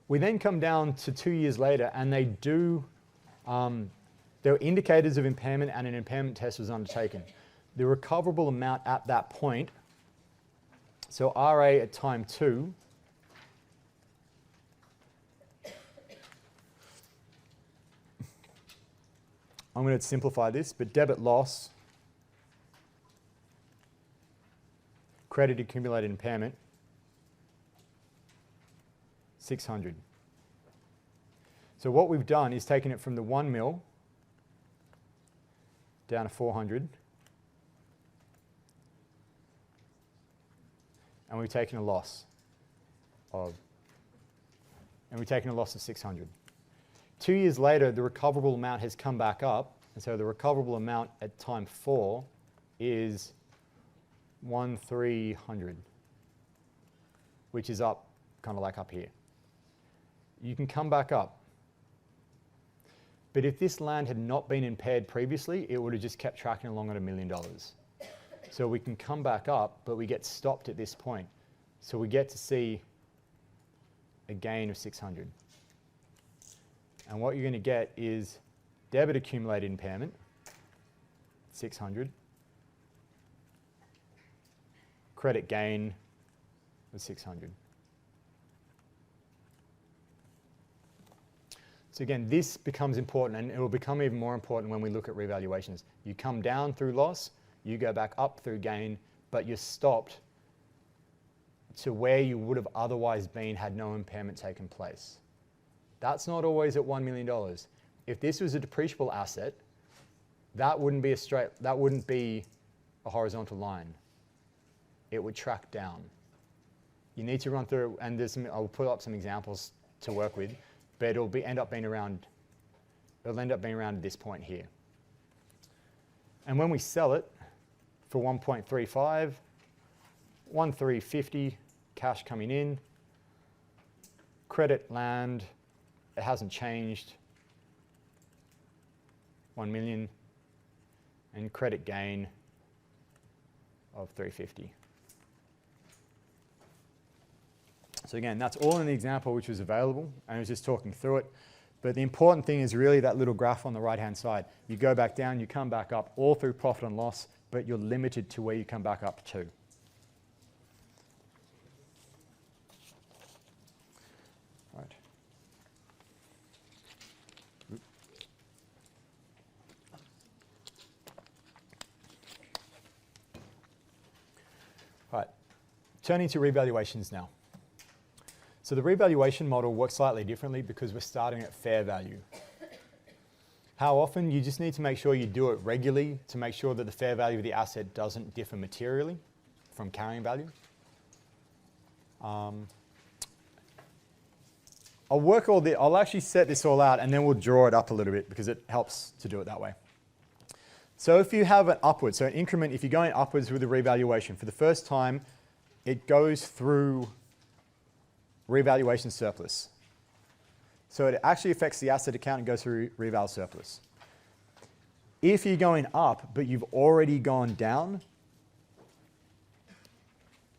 We then come down to 2 years later and they do, there are indicators of impairment and an impairment test was undertaken. The recoverable amount at that point, so RA at time 2, I'm going to simplify this, but debit loss, credit accumulated impairment, 600. So what we've done is taken it from the 1 mil down to 400. and we've taken a loss of 600. 2 years later, the recoverable amount has come back up, and so the recoverable amount at time 4 is 1,300, which is up, kind of like up here. You can come back up. But if this land had not been impaired previously, it would have just kept tracking along at $1 million. So we can come back up, but we get stopped at this point. So we get to see a gain of 600. And what you're going to get is debit accumulated impairment, 600. Credit gain was 600. So again, this becomes important, and it will become even more important when we look at revaluations. You come down through loss, you go back up through gain, but you're stopped to where you would have otherwise been had no impairment taken place. That's not always at $1 million. If this was a depreciable asset, that wouldn't be a horizontal line. It would track down. You need to run through, and I'll put up some examples to work with, but it'll end up being around this point here. And when we sell it for 1.35, 1,350 cash coming in, credit land, it hasn't changed, 1 million, and credit gain of 350. So again, that's all in the example which was available, and I was just talking through it. But the important thing is really that little graph on the right-hand side. You go back down, you come back up, all through profit and loss, but you're limited to where you come back up to. Right. Right. Turning to revaluations now. So the revaluation model works slightly differently because we're starting at fair value. How often? You just need to make sure you do it regularly to make sure that the fair value of the asset doesn't differ materially from carrying value. I'll actually set this all out and then we'll draw it up a little bit because it helps to do it that way. So if you have an upward, so an increment, if you're going upwards with a revaluation, for the first time, it goes through revaluation surplus. So it actually affects the asset account and goes through reval surplus. If you're going up, but you've already gone down,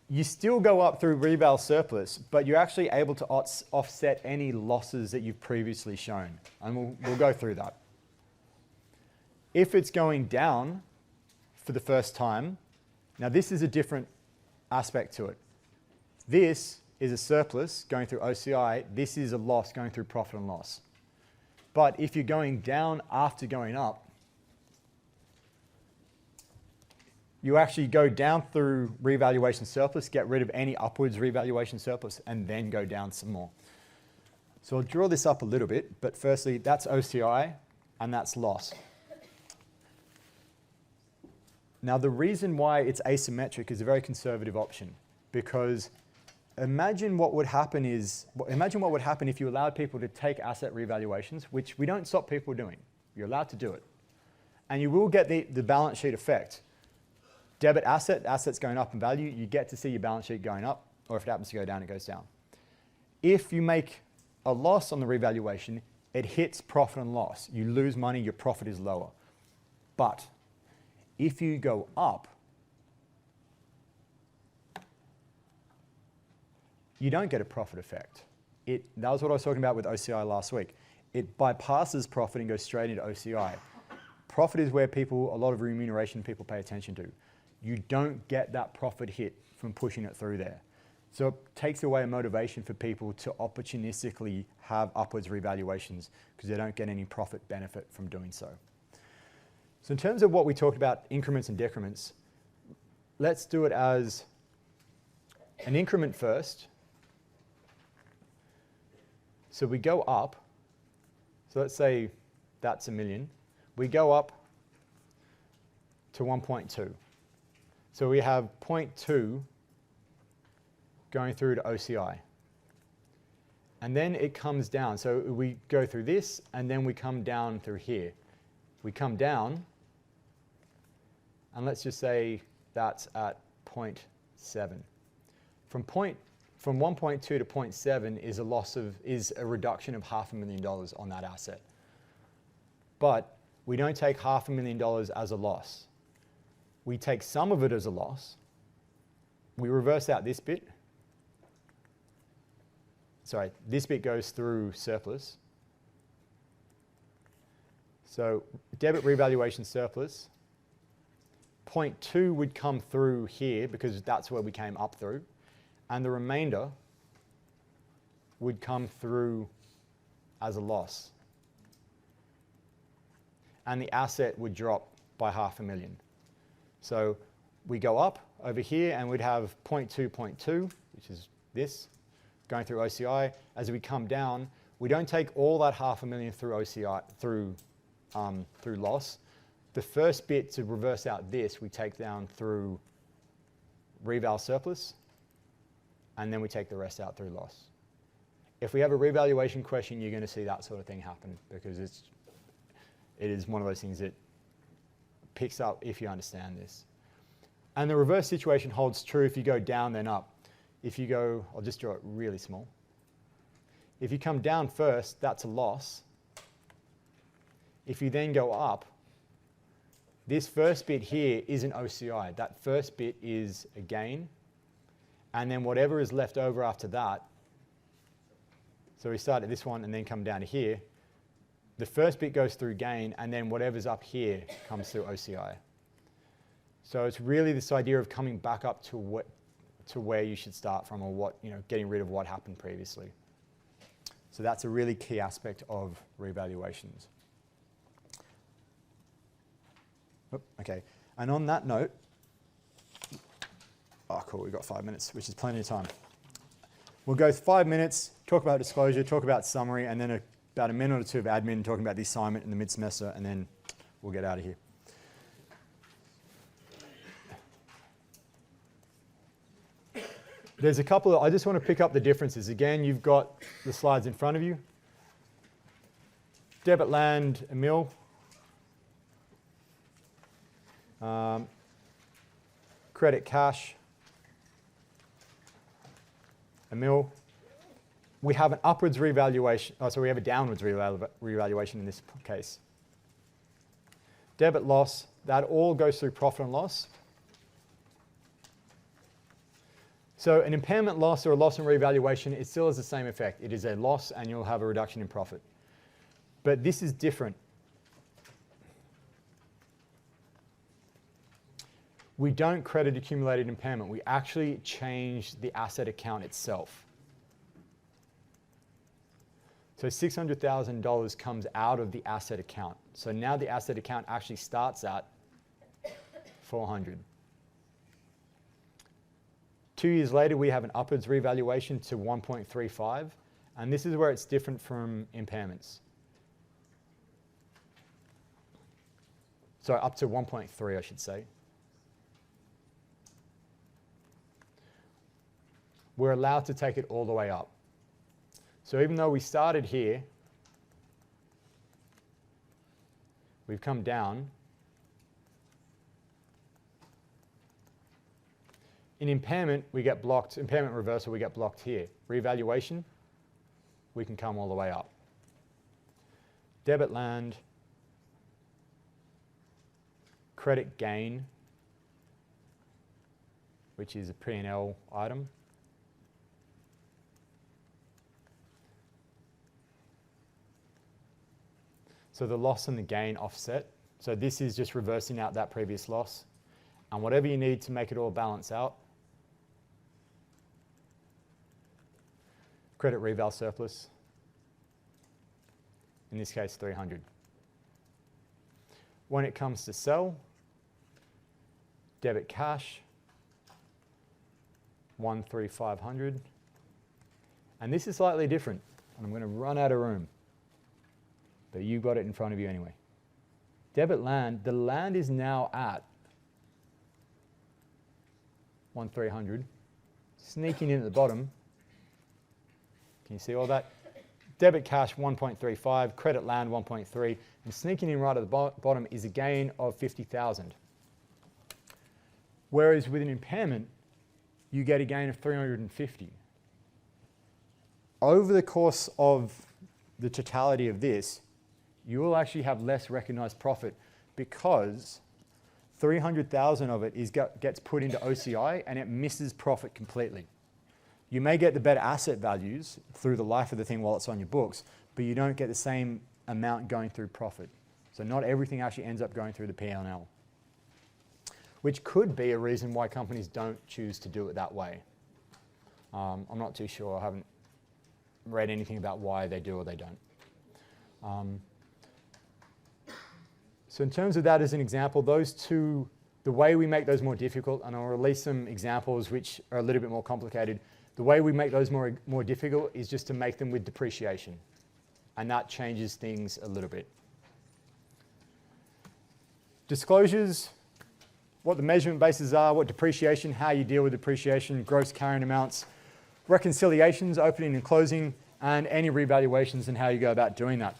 you still go up through reval surplus, but you're actually able to offset any losses that you've previously shown. And we'll go through that. If it's going down for the first time, now this is a different aspect to it. This is a surplus going through OCI. This is a loss going through profit and loss. But if you're going down after going up, you actually go down through revaluation surplus, get rid of any upwards revaluation surplus, and then go down some more. So I'll draw this up a little bit, but firstly, that's OCI, and that's loss. Now, the reason why it's asymmetric is a very conservative option, because imagine what would happen if you allowed people to take asset revaluations, which we don't stop people doing. You're allowed to do it. And you will get the balance sheet effect. Debit assets going up in value, you get to see your balance sheet going up, or if it happens to go down, it goes down. If you make a loss on the revaluation, it hits profit and loss. You lose money, your profit is lower. But if you go up, you don't get a profit effect. That was what I was talking about with OCI last week. It bypasses profit and goes straight into OCI. Profit is where a lot of remuneration people pay attention to. You don't get that profit hit from pushing it through there. So it takes away a motivation for people to opportunistically have upwards revaluations because they don't get any profit benefit from doing so. So in terms of what we talked about, increments and decrements, let's do it as an increment first. So we go up, so let's say that's $1 million. We go up to 1.2. So we have 0.2 going through to OCI. And then it comes down. So we go through this, and then we come down through here. We come down, and let's just say that's at 0.7. From 1.2 to 0.7 is a reduction of $500,000 on that asset. But we don't take $500,000 as a loss. We take some of it as a loss. We reverse out this bit. Sorry, this bit goes through surplus. So debit revaluation surplus. 0.2 would come through here because that's where we came up through. And the remainder would come through as a loss. And the asset would drop by $500,000. So we go up over here and we'd have 0.2, which is this, going through OCI. As we come down, we don't take all that $500,000 through OCI, through loss. The first bit to reverse out this, we take down through reval surplus, and then we take the rest out through loss. If we have a revaluation question, you're going to see that sort of thing happen because it is one of those things that picks up if you understand this. And the reverse situation holds true if you go down then up. If you go, I'll just draw it really small. If you come down first, that's a loss. If you then go up, this first bit here isn't OCI. That first bit is a gain. And then whatever is left over after that, so we start at this one and then come down to here, the first bit goes through gain, and then whatever's up here comes through OCI. So it's really this idea of coming back up to where you should start from, or getting rid of what happened previously. So that's a really key aspect of revaluations. Oh, okay, and on that note, oh cool, we've got 5 minutes, which is plenty of time. We'll go 5 minutes, talk about disclosure, talk about summary, and then about a minute or two of admin, talking about the assignment in the mid-semester, and then we'll get out of here. There's a couple of, I just want to pick up the differences. Again, you've got the slides in front of you. Debit land, Emil. Credit cash, Emil. We have an upwards revaluation, so we have a downwards revaluation in this case. Debit loss, that all goes through profit and loss. So an impairment loss or a loss in revaluation, it still has the same effect. It is a loss and you'll have a reduction in profit. But this is different. We don't credit accumulated impairment. We actually change the asset account itself. So $600,000 comes out of the asset account. So now the asset account actually starts at 400. 2 years later, we have an upwards revaluation to 1.35, and this is where it's different from impairments. So up to 1.3, I should say. We're allowed to take it all the way up. So even though we started here, we've come down. In impairment, we get blocked. Impairment reversal, we get blocked here. Revaluation, we can come all the way up. Debit land, credit gain, which is a P&L item. So the loss and the gain offset. So this is just reversing out that previous loss. And whatever you need to make it all balance out. Credit reval surplus. In this case, 300. When it comes to sell, debit cash, 13500. And this is slightly different. And I'm going to run out of room. But you've got it in front of you anyway. Debit land, the land is now at 1,300. sneaking in at the bottom. Can you see all that? Debit cash 1.35, credit land 1.3, and sneaking in right at the bottom is a gain of 50,000. Whereas with an impairment, you get a gain of 350. Over the course of the totality of this, you will actually have less recognized profit because 300,000 of it gets put into OCI and it misses profit completely. You may get the better asset values through the life of the thing while it's on your books, but you don't get the same amount going through profit. So not everything actually ends up going through the P&L, which could be a reason why companies don't choose to do it that way. I'm not too sure. I haven't read anything about why they do or they don't. So in terms of that as an example, those two, the way we make those more difficult, and I'll release some examples which are a little bit more complicated, the way we make those more difficult is just to make them with depreciation. And that changes things a little bit. Disclosures, what the measurement bases are, what depreciation, how you deal with depreciation, gross carrying amounts, reconciliations, opening and closing, and any revaluations and how you go about doing that.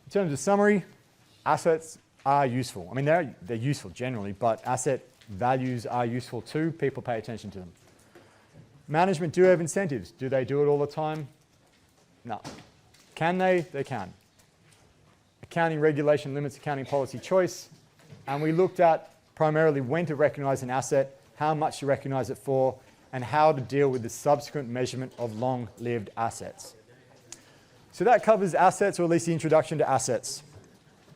In terms of summary, assets are useful. I mean, they're useful generally, but asset values are useful too. People pay attention to them. Management do have incentives. Do they do it all the time? No. Can they? They can. Accounting regulation limits accounting policy choice. And we looked at primarily when to recognize an asset, how much to recognize it for, and how to deal with the subsequent measurement of long-lived assets. So that covers assets, or at least the introduction to assets.